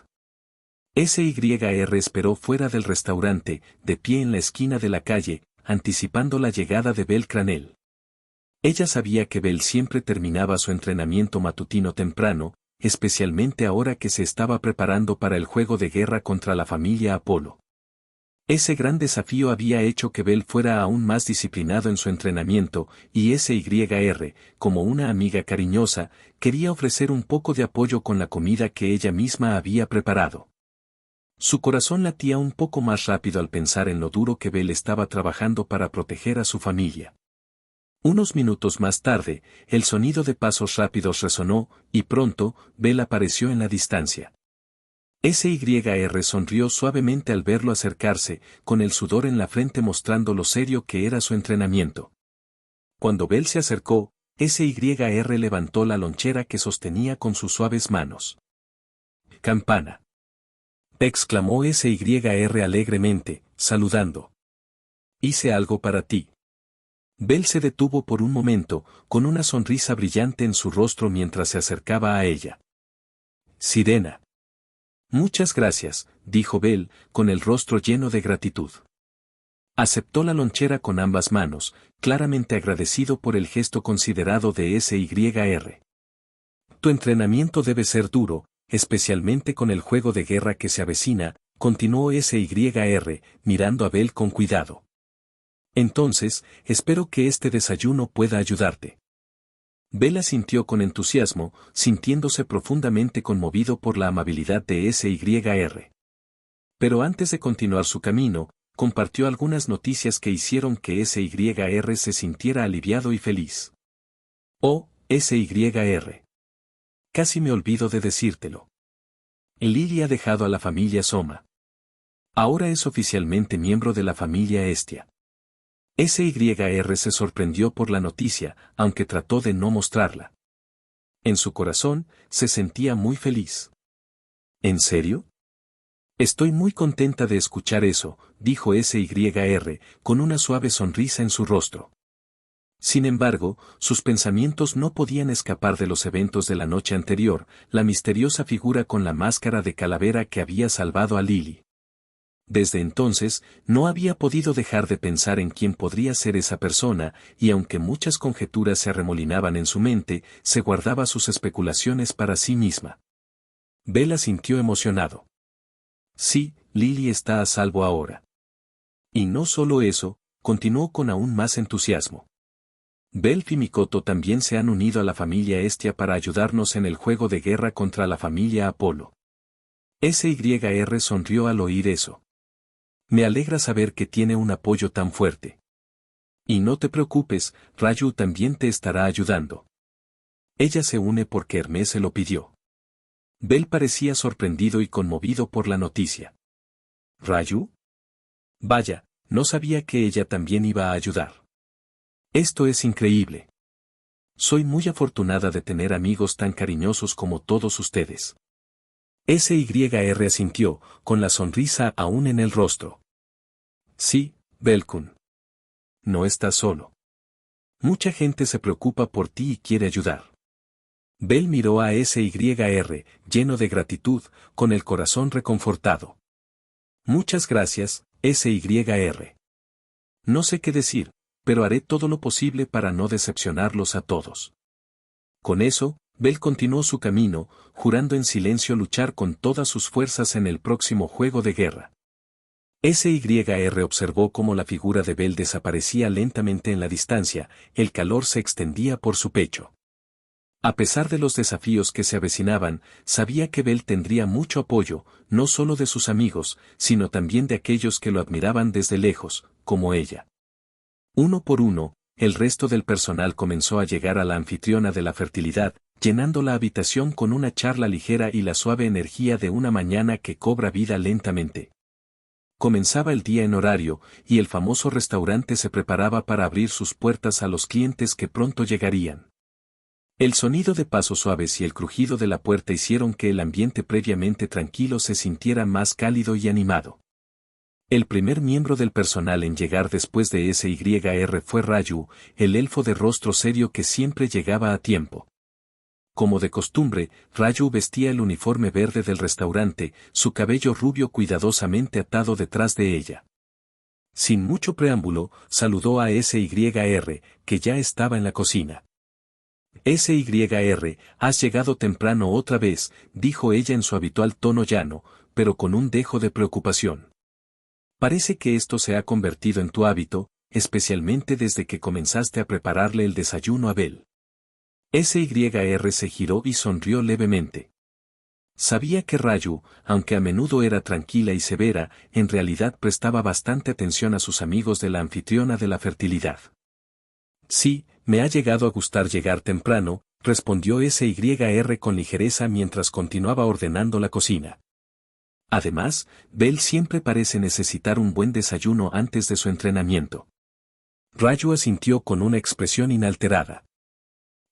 SYR esperó fuera del restaurante, de pie en la esquina de la calle, anticipando la llegada de Belle Cranel. Ella sabía que Belle siempre terminaba su entrenamiento matutino temprano, especialmente ahora que se estaba preparando para el juego de guerra contra la familia Apolo. Ese gran desafío había hecho que Belle fuera aún más disciplinado en su entrenamiento, y SYR, como una amiga cariñosa, quería ofrecer un poco de apoyo con la comida que ella misma había preparado. Su corazón latía un poco más rápido al pensar en lo duro que Belle estaba trabajando para proteger a su familia. Unos minutos más tarde, el sonido de pasos rápidos resonó, y pronto, Belle apareció en la distancia. SYR sonrió suavemente al verlo acercarse, con el sudor en la frente mostrando lo serio que era su entrenamiento. Cuando Belle se acercó, SYR levantó la lonchera que sostenía con sus suaves manos. «Campana», exclamó SYR alegremente, saludando. «Hice algo para ti». Belle se detuvo por un momento, con una sonrisa brillante en su rostro mientras se acercaba a ella. «Sirena». «Muchas gracias», dijo Belle, con el rostro lleno de gratitud. Aceptó la lonchera con ambas manos, claramente agradecido por el gesto considerado de SYR. «Tu entrenamiento debe ser duro, especialmente con el juego de guerra que se avecina», continuó SYR, mirando a Belle con cuidado. «Entonces, espero que este desayuno pueda ayudarte». Belle asintió con entusiasmo, sintiéndose profundamente conmovido por la amabilidad de SYR. Pero antes de continuar su camino, compartió algunas noticias que hicieron que SYR se sintiera aliviado y feliz. «Oh, SYR. Casi me olvido de decírtelo. Lily ha dejado a la familia Soma. Ahora es oficialmente miembro de la familia Hestia». SYR se sorprendió por la noticia, aunque trató de no mostrarla. En su corazón, se sentía muy feliz. ¿En serio? Estoy muy contenta de escuchar eso, dijo SYR, con una suave sonrisa en su rostro. Sin embargo, sus pensamientos no podían escapar de los eventos de la noche anterior, la misteriosa figura con la máscara de calavera que había salvado a Lily. Desde entonces, no había podido dejar de pensar en quién podría ser esa persona, y aunque muchas conjeturas se arremolinaban en su mente, se guardaba sus especulaciones para sí misma. Bella sintió emocionado. Sí, Lily está a salvo ahora. Y no solo eso, continuó con aún más entusiasmo. Belf y Mikoto también se han unido a la familia Hestia para ayudarnos en el juego de guerra contra la familia Apolo. SYR sonrió al oír eso. Me alegra saber que tiene un apoyo tan fuerte. Y no te preocupes, Raju también te estará ayudando. Ella se une porque Hermes se lo pidió. Bel parecía sorprendido y conmovido por la noticia. ¿Raju? Vaya, no sabía que ella también iba a ayudar. Esto es increíble. Soy muy afortunada de tener amigos tan cariñosos como todos ustedes. SYR asintió, con la sonrisa aún en el rostro. Sí, Belkun. No estás solo. Mucha gente se preocupa por ti y quiere ayudar. Bel miró a SYR, lleno de gratitud, con el corazón reconfortado. Muchas gracias, SYR. No sé qué decir, pero haré todo lo posible para no decepcionarlos a todos. Con eso, Bel continuó su camino, jurando en silencio luchar con todas sus fuerzas en el próximo juego de guerra. SYR observó cómo la figura de Bel desaparecía lentamente en la distancia, el calor se extendía por su pecho. A pesar de los desafíos que se avecinaban, sabía que Bel tendría mucho apoyo, no solo de sus amigos, sino también de aquellos que lo admiraban desde lejos, como ella. Uno por uno, el resto del personal comenzó a llegar a la anfitriona de la fertilidad, llenando la habitación con una charla ligera y la suave energía de una mañana que cobra vida lentamente. Comenzaba el día en horario, y el famoso restaurante se preparaba para abrir sus puertas a los clientes que pronto llegarían. El sonido de pasos suaves y el crujido de la puerta hicieron que el ambiente previamente tranquilo se sintiera más cálido y animado. El primer miembro del personal en llegar después de SYR fue Raju, el elfo de rostro serio que siempre llegaba a tiempo. Como de costumbre, Raju vestía el uniforme verde del restaurante, su cabello rubio cuidadosamente atado detrás de ella. Sin mucho preámbulo, saludó a SYR, que ya estaba en la cocina. SYR, has llegado temprano otra vez, dijo ella en su habitual tono llano, pero con un dejo de preocupación. Parece que esto se ha convertido en tu hábito, especialmente desde que comenzaste a prepararle el desayuno a Bel. SYR se giró y sonrió levemente. Sabía que Raju, aunque a menudo era tranquila y severa, en realidad prestaba bastante atención a sus amigos de la anfitriona de la fertilidad. Sí, me ha llegado a gustar llegar temprano, respondió SYR con ligereza mientras continuaba ordenando la cocina. Además, Bel siempre parece necesitar un buen desayuno antes de su entrenamiento. Raju asintió con una expresión inalterada.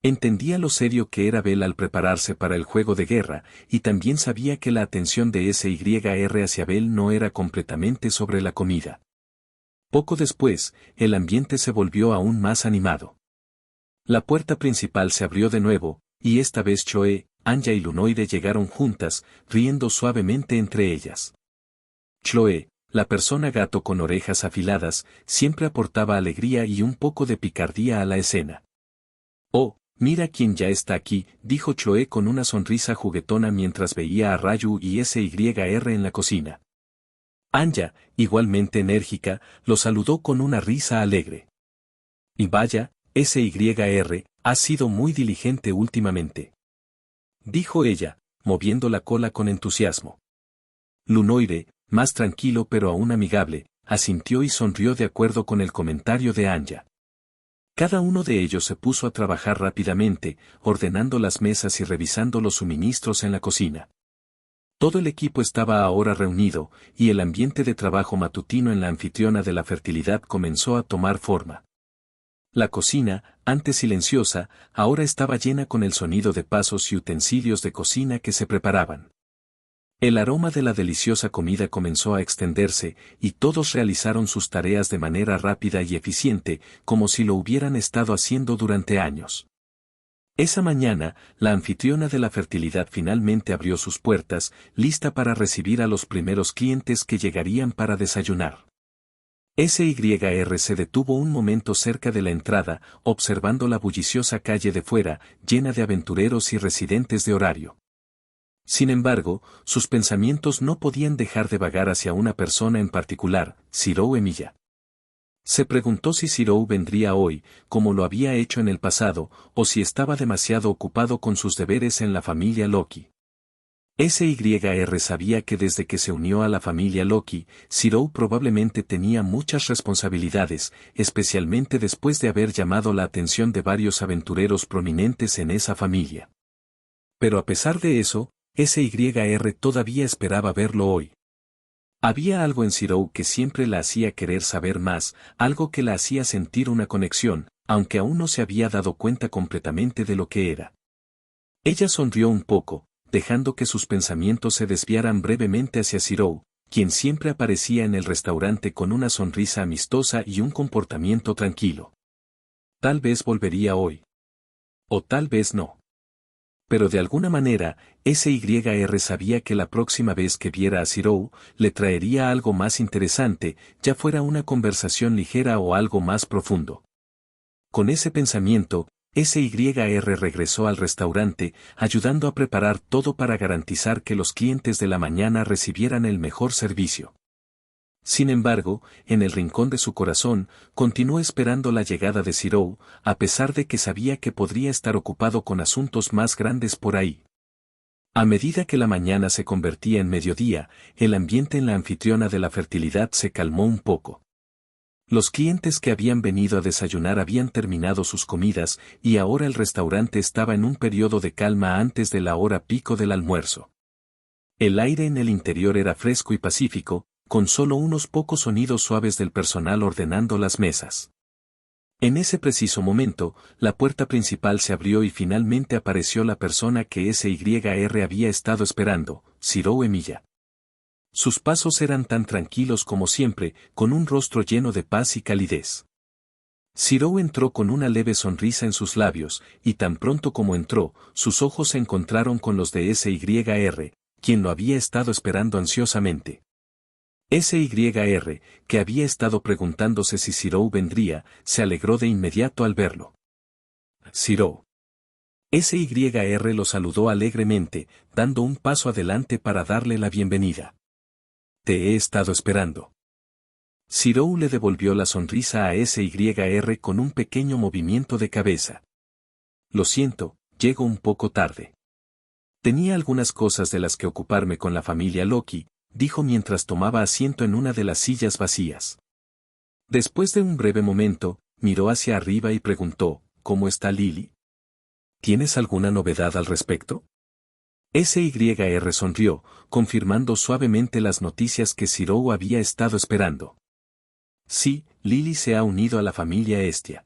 Entendía lo serio que era Bel al prepararse para el juego de guerra, y también sabía que la atención de SYR hacia Bel no era completamente sobre la comida. Poco después, el ambiente se volvió aún más animado. La puerta principal se abrió de nuevo, y esta vez Choe, Anya y Lunoide llegaron juntas, riendo suavemente entre ellas. Chloe, la persona gato con orejas afiladas, siempre aportaba alegría y un poco de picardía a la escena. Oh, mira quién ya está aquí, dijo Chloe con una sonrisa juguetona mientras veía a Raju y SYR en la cocina. Anya, igualmente enérgica, lo saludó con una risa alegre. Y vaya, SYR, has sido muy diligente últimamente, dijo ella, moviendo la cola con entusiasmo. Lunoide, más tranquilo pero aún amigable, asintió y sonrió de acuerdo con el comentario de Anya. Cada uno de ellos se puso a trabajar rápidamente, ordenando las mesas y revisando los suministros en la cocina. Todo el equipo estaba ahora reunido, y el ambiente de trabajo matutino en la anfitriona de la fertilidad comenzó a tomar forma. La cocina, antes silenciosa, ahora estaba llena con el sonido de pasos y utensilios de cocina que se preparaban. El aroma de la deliciosa comida comenzó a extenderse, y todos realizaron sus tareas de manera rápida y eficiente, como si lo hubieran estado haciendo durante años. Esa mañana, la anfitriona de la fertilidad finalmente abrió sus puertas, lista para recibir a los primeros clientes que llegarían para desayunar. SYR se detuvo un momento cerca de la entrada, observando la bulliciosa calle de fuera, llena de aventureros y residentes de horario. Sin embargo, sus pensamientos no podían dejar de vagar hacia una persona en particular, Zirou Emiya. Se preguntó si Zirou vendría hoy, como lo había hecho en el pasado, o si estaba demasiado ocupado con sus deberes en la familia Loki. SYR sabía que desde que se unió a la familia Loki, Zirou probablemente tenía muchas responsabilidades, especialmente después de haber llamado la atención de varios aventureros prominentes en esa familia. Pero a pesar de eso, SYR todavía esperaba verlo hoy. Había algo en Zirou que siempre la hacía querer saber más, algo que la hacía sentir una conexión, aunque aún no se había dado cuenta completamente de lo que era. Ella sonrió un poco, dejando que sus pensamientos se desviaran brevemente hacia Zirou, quien siempre aparecía en el restaurante con una sonrisa amistosa y un comportamiento tranquilo. Tal vez volvería hoy. O tal vez no. Pero de alguna manera, SYR sabía que la próxima vez que viera a Zirou, le traería algo más interesante, ya fuera una conversación ligera o algo más profundo. Con ese pensamiento, SYR regresó al restaurante, ayudando a preparar todo para garantizar que los clientes de la mañana recibieran el mejor servicio. Sin embargo, en el rincón de su corazón, continuó esperando la llegada de Zirou, a pesar de que sabía que podría estar ocupado con asuntos más grandes por ahí. A medida que la mañana se convertía en mediodía, el ambiente en la anfitriona de la fertilidad se calmó un poco. Los clientes que habían venido a desayunar habían terminado sus comidas y ahora el restaurante estaba en un periodo de calma antes de la hora pico del almuerzo. El aire en el interior era fresco y pacífico, con solo unos pocos sonidos suaves del personal ordenando las mesas. En ese preciso momento, la puerta principal se abrió y finalmente apareció la persona que SYR había estado esperando, Zirou Emiya. Sus pasos eran tan tranquilos como siempre, con un rostro lleno de paz y calidez. Zirou entró con una leve sonrisa en sus labios, y tan pronto como entró, sus ojos se encontraron con los de SYR, quien lo había estado esperando ansiosamente. SYR, que había estado preguntándose si Zirou vendría, se alegró de inmediato al verlo. Zirou. SYR lo saludó alegremente, dando un paso adelante para darle la bienvenida. Te he estado esperando. Zirou le devolvió la sonrisa a SYR con un pequeño movimiento de cabeza. Lo siento, llego un poco tarde. Tenía algunas cosas de las que ocuparme con la familia Loki, dijo mientras tomaba asiento en una de las sillas vacías. Después de un breve momento, miró hacia arriba y preguntó, ¿cómo está Lily? ¿Tienes alguna novedad al respecto? SYR sonrió, confirmando suavemente las noticias que Zirou había estado esperando. Sí, Lily se ha unido a la familia Estia.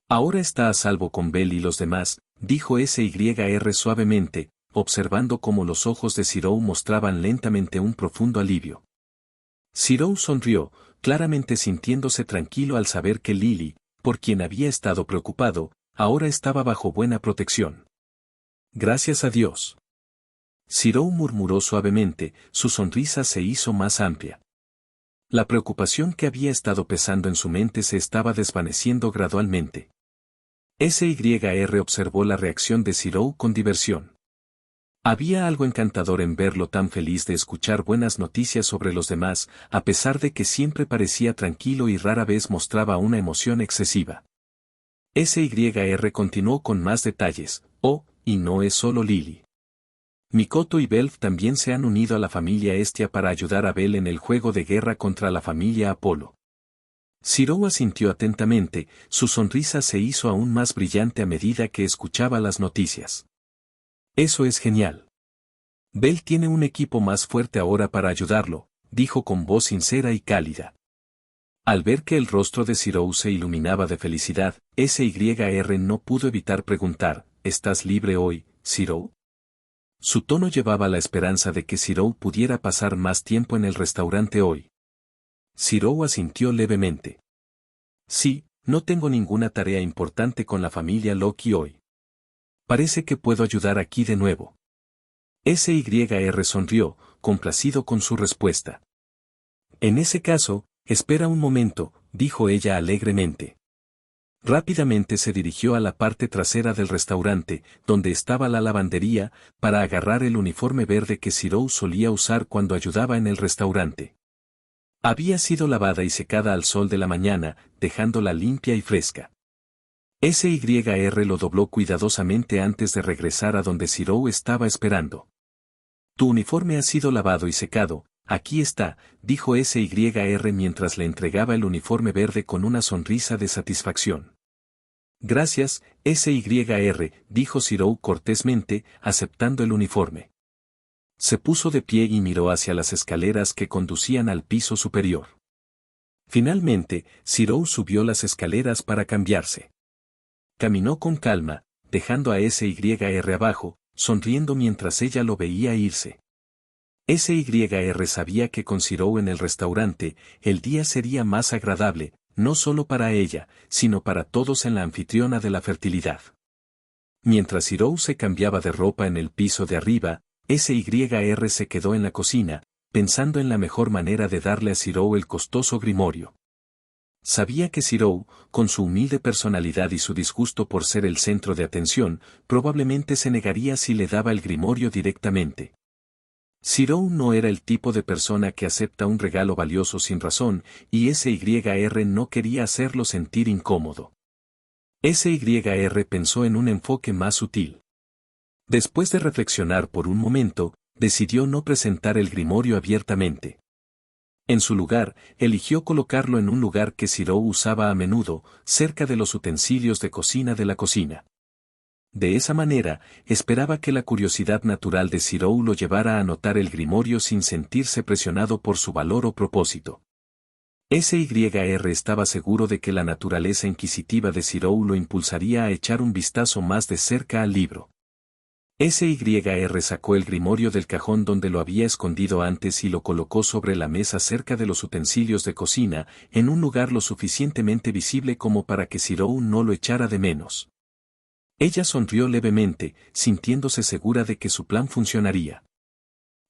Ahora está a salvo con Bell y los demás, dijo SYR suavemente, observando cómo los ojos de Zirou mostraban lentamente un profundo alivio. Zirou sonrió, claramente sintiéndose tranquilo al saber que Lily, por quien había estado preocupado, ahora estaba bajo buena protección. Gracias a Dios. Zirou murmuró suavemente, su sonrisa se hizo más amplia. La preocupación que había estado pesando en su mente se estaba desvaneciendo gradualmente. SYR observó la reacción de Zirou con diversión. Había algo encantador en verlo tan feliz de escuchar buenas noticias sobre los demás, a pesar de que siempre parecía tranquilo y rara vez mostraba una emoción excesiva. SYR continuó con más detalles, y no es solo Lily. Mikoto y Belf también se han unido a la familia Estia para ayudar a Bell en el juego de guerra contra la familia Apolo. Zirou asintió atentamente, su sonrisa se hizo aún más brillante a medida que escuchaba las noticias. Eso es genial. Bell tiene un equipo más fuerte ahora para ayudarlo, dijo con voz sincera y cálida. Al ver que el rostro de Zirou se iluminaba de felicidad, SYR no pudo evitar preguntar, ¿estás libre hoy, Zirou? Su tono llevaba la esperanza de que Zirou pudiera pasar más tiempo en el restaurante hoy. Zirou asintió levemente. Sí, no tengo ninguna tarea importante con la familia Loki hoy. Parece que puedo ayudar aquí de nuevo. SYR sonrió, complacido con su respuesta. En ese caso, espera un momento, dijo ella alegremente. Rápidamente se dirigió a la parte trasera del restaurante, donde estaba la lavandería, para agarrar el uniforme verde que Zirou solía usar cuando ayudaba en el restaurante. Había sido lavada y secada al sol de la mañana, dejándola limpia y fresca. SYR lo dobló cuidadosamente antes de regresar a donde Zirou estaba esperando. Tu uniforme ha sido lavado y secado, aquí está, dijo SYR mientras le entregaba el uniforme verde con una sonrisa de satisfacción. Gracias, SYR, dijo Zirou cortésmente, aceptando el uniforme. Se puso de pie y miró hacia las escaleras que conducían al piso superior. Finalmente, Zirou subió las escaleras para cambiarse. Caminó con calma, dejando a SYR abajo, sonriendo mientras ella lo veía irse. SYR sabía que con Zirou en el restaurante, el día sería más agradable, no solo para ella, sino para todos en la anfitriona de la fertilidad. Mientras Zirou se cambiaba de ropa en el piso de arriba, SYR se quedó en la cocina, pensando en la mejor manera de darle a Zirou el costoso grimorio. Sabía que Zirou, con su humilde personalidad y su disgusto por ser el centro de atención, probablemente se negaría si le daba el grimorio directamente. Zirou no era el tipo de persona que acepta un regalo valioso sin razón, y SYR no quería hacerlo sentir incómodo. SYR pensó en un enfoque más sutil. Después de reflexionar por un momento, decidió no presentar el grimorio abiertamente. En su lugar, eligió colocarlo en un lugar que Zirou usaba a menudo, cerca de los utensilios de cocina de la cocina. De esa manera, esperaba que la curiosidad natural de Zirou lo llevara a notar el grimorio sin sentirse presionado por su valor o propósito. SYR estaba seguro de que la naturaleza inquisitiva de Zirou lo impulsaría a echar un vistazo más de cerca al libro. SYR sacó el grimorio del cajón donde lo había escondido antes y lo colocó sobre la mesa cerca de los utensilios de cocina, en un lugar lo suficientemente visible como para que Zirou no lo echara de menos. Ella sonrió levemente, sintiéndose segura de que su plan funcionaría.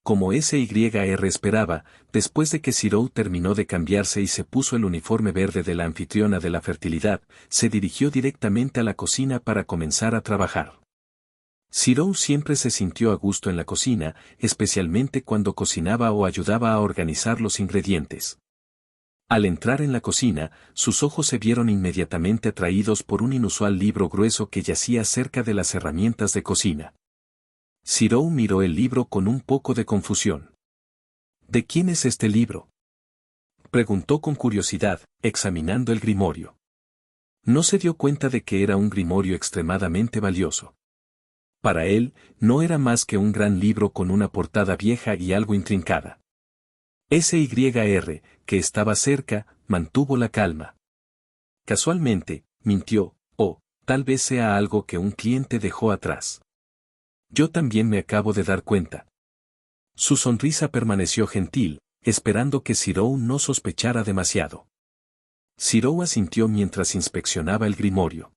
Como SYR esperaba, después de que Zirou terminó de cambiarse y se puso el uniforme verde de la anfitriona de la fertilidad, se dirigió directamente a la cocina para comenzar a trabajar. Zirou siempre se sintió a gusto en la cocina, especialmente cuando cocinaba o ayudaba a organizar los ingredientes. Al entrar en la cocina, sus ojos se vieron inmediatamente atraídos por un inusual libro grueso que yacía cerca de las herramientas de cocina. Zirou miró el libro con un poco de confusión. ¿De quién es este libro?, preguntó con curiosidad, examinando el grimorio. No se dio cuenta de que era un grimorio extremadamente valioso. Para él, no era más que un gran libro con una portada vieja y algo intrincada. SYR, que estaba cerca, mantuvo la calma. Casualmente, mintió, tal vez sea algo que un cliente dejó atrás. Yo también me acabo de dar cuenta. Su sonrisa permaneció gentil, esperando que Zirou no sospechara demasiado. Zirou asintió mientras inspeccionaba el grimorio.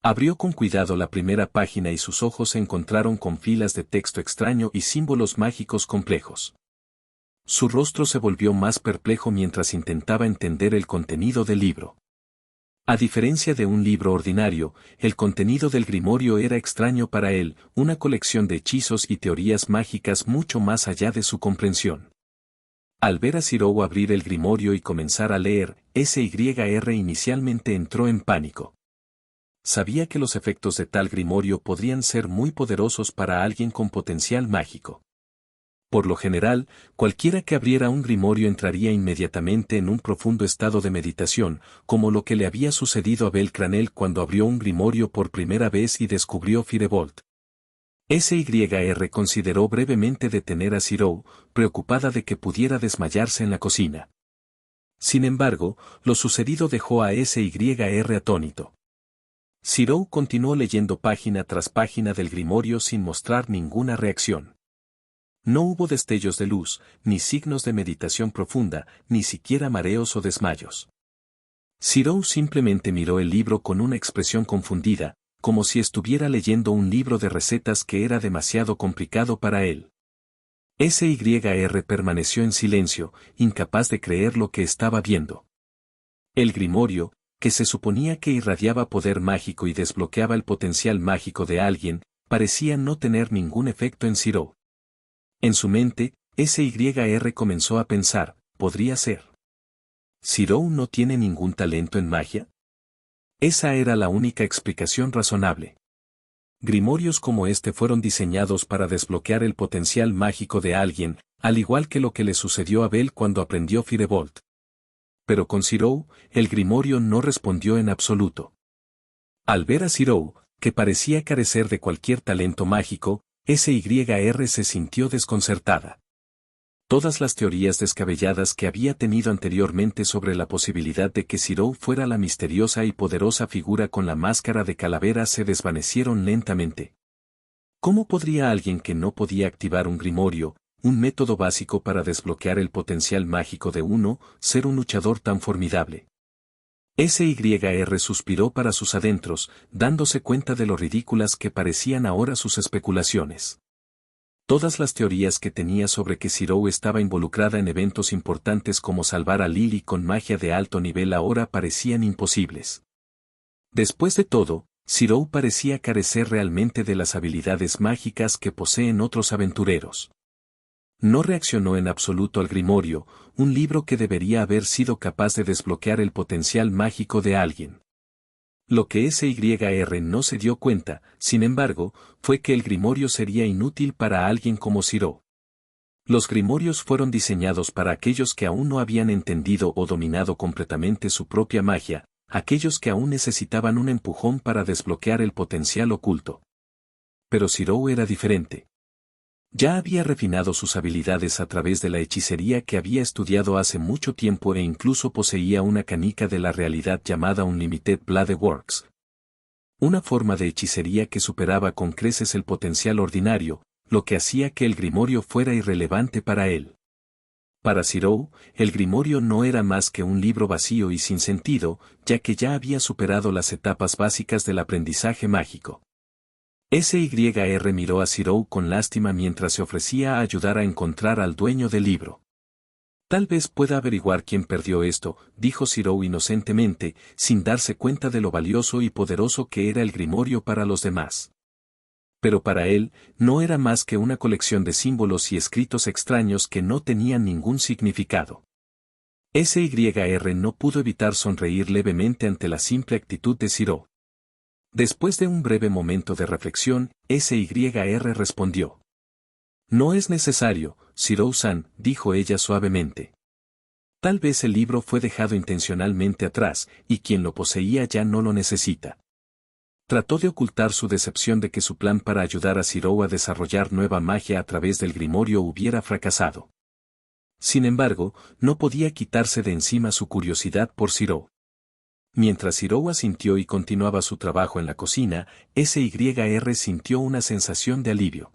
Abrió con cuidado la primera página y sus ojos se encontraron con filas de texto extraño y símbolos mágicos complejos. Su rostro se volvió más perplejo mientras intentaba entender el contenido del libro. A diferencia de un libro ordinario, el contenido del grimorio era extraño para él, una colección de hechizos y teorías mágicas mucho más allá de su comprensión. Al ver a Zirou abrir el grimorio y comenzar a leer, SYR inicialmente entró en pánico. Sabía que los efectos de tal grimorio podrían ser muy poderosos para alguien con potencial mágico. Por lo general, cualquiera que abriera un grimorio entraría inmediatamente en un profundo estado de meditación, como lo que le había sucedido a Bel Cranel cuando abrió un grimorio por primera vez y descubrió Firebolt. SYR consideró brevemente detener a Zirou, preocupada de que pudiera desmayarse en la cocina. Sin embargo, lo sucedido dejó a SYR atónito. Zirou continuó leyendo página tras página del grimorio sin mostrar ninguna reacción. No hubo destellos de luz, ni signos de meditación profunda, ni siquiera mareos o desmayos. Zirou simplemente miró el libro con una expresión confundida, como si estuviera leyendo un libro de recetas que era demasiado complicado para él. SYR permaneció en silencio, incapaz de creer lo que estaba viendo. El grimorio, que se suponía que irradiaba poder mágico y desbloqueaba el potencial mágico de alguien, parecía no tener ningún efecto en Zero. En su mente, SYR comenzó a pensar, ¿podría ser? ¿Zero no tiene ningún talento en magia? Esa era la única explicación razonable. Grimorios como este fueron diseñados para desbloquear el potencial mágico de alguien, al igual que lo que le sucedió a Bell cuando aprendió Firebolt. Pero con Zero, el grimorio no respondió en absoluto. Al ver a Zero, que parecía carecer de cualquier talento mágico, SYR se sintió desconcertada. Todas las teorías descabelladas que había tenido anteriormente sobre la posibilidad de que Zero fuera la misteriosa y poderosa figura con la máscara de calavera se desvanecieron lentamente. ¿Cómo podría alguien que no podía activar un grimorio, un método básico para desbloquear el potencial mágico de uno, ser un luchador tan formidable? SYR suspiró para sus adentros, dándose cuenta de lo ridículas que parecían ahora sus especulaciones. Todas las teorías que tenía sobre que Zero estaba involucrada en eventos importantes como salvar a Lily con magia de alto nivel ahora parecían imposibles. Después de todo, Zero parecía carecer realmente de las habilidades mágicas que poseen otros aventureros. No reaccionó en absoluto al grimorio, un libro que debería haber sido capaz de desbloquear el potencial mágico de alguien. Lo que SYR no se dio cuenta, sin embargo, fue que el grimorio sería inútil para alguien como Zero. Los grimorios fueron diseñados para aquellos que aún no habían entendido o dominado completamente su propia magia, aquellos que aún necesitaban un empujón para desbloquear el potencial oculto. Pero Zero era diferente. Ya había refinado sus habilidades a través de la hechicería que había estudiado hace mucho tiempo e incluso poseía una canica de la realidad llamada Unlimited Blade Works. Una forma de hechicería que superaba con creces el potencial ordinario, lo que hacía que el grimorio fuera irrelevante para él. Para Zero, el grimorio no era más que un libro vacío y sin sentido, ya que ya había superado las etapas básicas del aprendizaje mágico. SYR miró a Zero con lástima mientras se ofrecía a ayudar a encontrar al dueño del libro. Tal vez pueda averiguar quién perdió esto, dijo Zero inocentemente, sin darse cuenta de lo valioso y poderoso que era el grimorio para los demás. Pero para él, no era más que una colección de símbolos y escritos extraños que no tenían ningún significado. SYR no pudo evitar sonreír levemente ante la simple actitud de Zero. Después de un breve momento de reflexión, SYR respondió. No es necesario, Zero-san, dijo ella suavemente. Tal vez el libro fue dejado intencionalmente atrás, y quien lo poseía ya no lo necesita. Trató de ocultar su decepción de que su plan para ayudar a Zero a desarrollar nueva magia a través del grimorio hubiera fracasado. Sin embargo, no podía quitarse de encima su curiosidad por Zero. Mientras Zero asintió y continuaba su trabajo en la cocina, SYR sintió una sensación de alivio.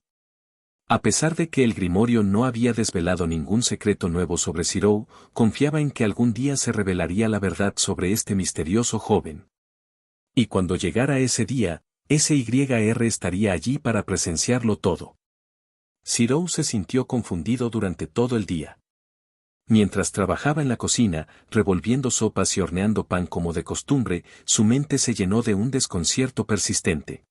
A pesar de que el grimorio no había desvelado ningún secreto nuevo sobre Zero, confiaba en que algún día se revelaría la verdad sobre este misterioso joven. Y cuando llegara ese día, SYR estaría allí para presenciarlo todo. Zero se sintió confundido durante todo el día. Mientras trabajaba en la cocina, revolviendo sopas y horneando pan como de costumbre, su mente se llenó de un desconcierto persistente.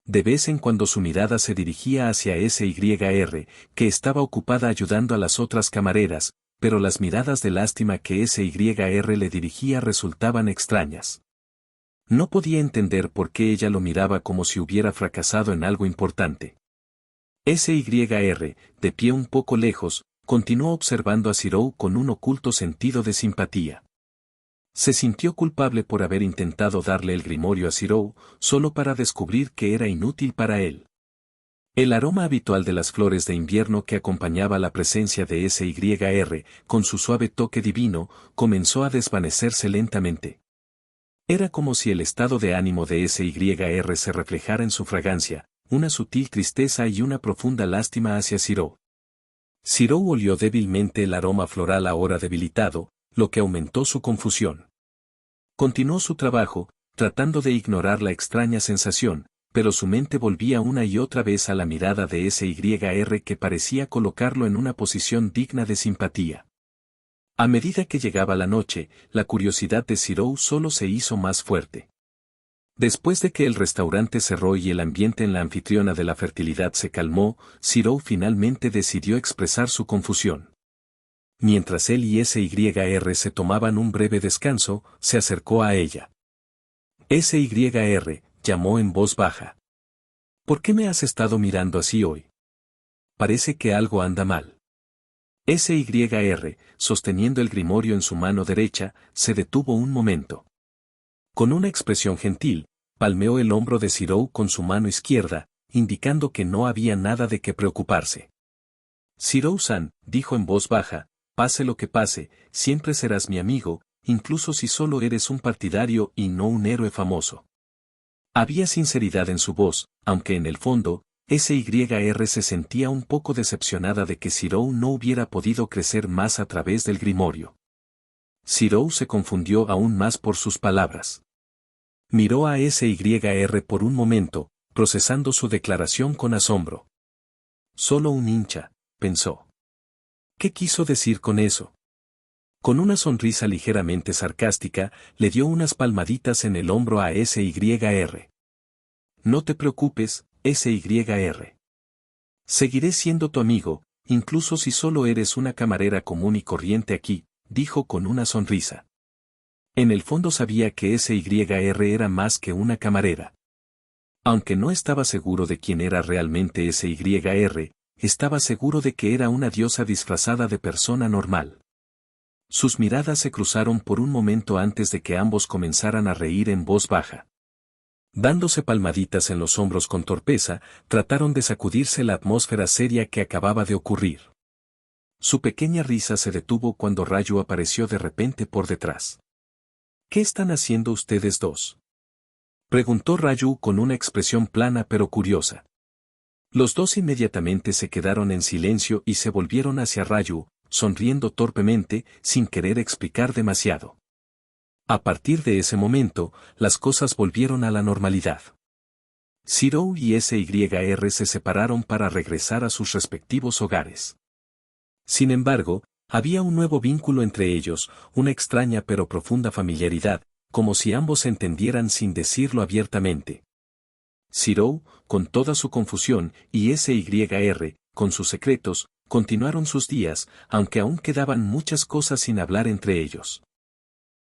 De vez en cuando su mirada se dirigía hacia SYR, que estaba ocupada ayudando a las otras camareras, pero las miradas de lástima que SYR le dirigía resultaban extrañas. No podía entender por qué ella lo miraba como si hubiera fracasado en algo importante. SYR, de pie un poco lejos, continuó observando a Zero con un oculto sentido de simpatía. Se sintió culpable por haber intentado darle el grimorio a Zero, solo para descubrir que era inútil para él. El aroma habitual de las flores de invierno que acompañaba la presencia de SYR, con su suave toque divino, comenzó a desvanecerse lentamente. Era como si el estado de ánimo de SYR se reflejara en su fragancia, una sutil tristeza y una profunda lástima hacia Zero. Zero olió débilmente el aroma floral ahora debilitado, lo que aumentó su confusión. Continuó su trabajo, tratando de ignorar la extraña sensación, pero su mente volvía una y otra vez a la mirada de SYR que parecía colocarlo en una posición digna de simpatía. A medida que llegaba la noche, la curiosidad de Zirou solo se hizo más fuerte. Después de que el restaurante cerró y el ambiente en la anfitriona de la fertilidad se calmó, Zirou finalmente decidió expresar su confusión. Mientras él y SYR se tomaban un breve descanso, se acercó a ella. SYR, llamó en voz baja. ¿Por qué me has estado mirando así hoy? Parece que algo anda mal. SYR, sosteniendo el grimorio en su mano derecha, se detuvo un momento. Con una expresión gentil, palmeó el hombro de Zirou con su mano izquierda, indicando que no había nada de qué preocuparse. Zirou-san, dijo en voz baja, pase lo que pase, siempre serás mi amigo, incluso si solo eres un partidario y no un héroe famoso. Había sinceridad en su voz, aunque en el fondo, SYR se sentía un poco decepcionada de que Zirou no hubiera podido crecer más a través del grimorio. Zirou se confundió aún más por sus palabras. Miró a SYR por un momento, procesando su declaración con asombro. Solo un hincha, pensó. ¿Qué quiso decir con eso? Con una sonrisa ligeramente sarcástica, le dio unas palmaditas en el hombro a SYR. No te preocupes, SYR. Seguiré siendo tu amigo, incluso si solo eres una camarera común y corriente aquí, dijo con una sonrisa. En el fondo sabía que SYR era más que una camarera. Aunque no estaba seguro de quién era realmente SYR, estaba seguro de que era una diosa disfrazada de persona normal. Sus miradas se cruzaron por un momento antes de que ambos comenzaran a reír en voz baja. Dándose palmaditas en los hombros con torpeza, trataron de sacudirse la atmósfera seria que acababa de ocurrir. Su pequeña risa se detuvo cuando Ryu apareció de repente por detrás. ¿Qué están haciendo ustedes dos? Preguntó Ryu con una expresión plana pero curiosa. Los dos inmediatamente se quedaron en silencio y se volvieron hacia Ryu, sonriendo torpemente, sin querer explicar demasiado. A partir de ese momento, las cosas volvieron a la normalidad. Zirou y SYR se separaron para regresar a sus respectivos hogares. Sin embargo, había un nuevo vínculo entre ellos, una extraña pero profunda familiaridad, como si ambos se entendieran sin decirlo abiertamente. Zirou, con toda su confusión, y SYR, con sus secretos, continuaron sus días, aunque aún quedaban muchas cosas sin hablar entre ellos.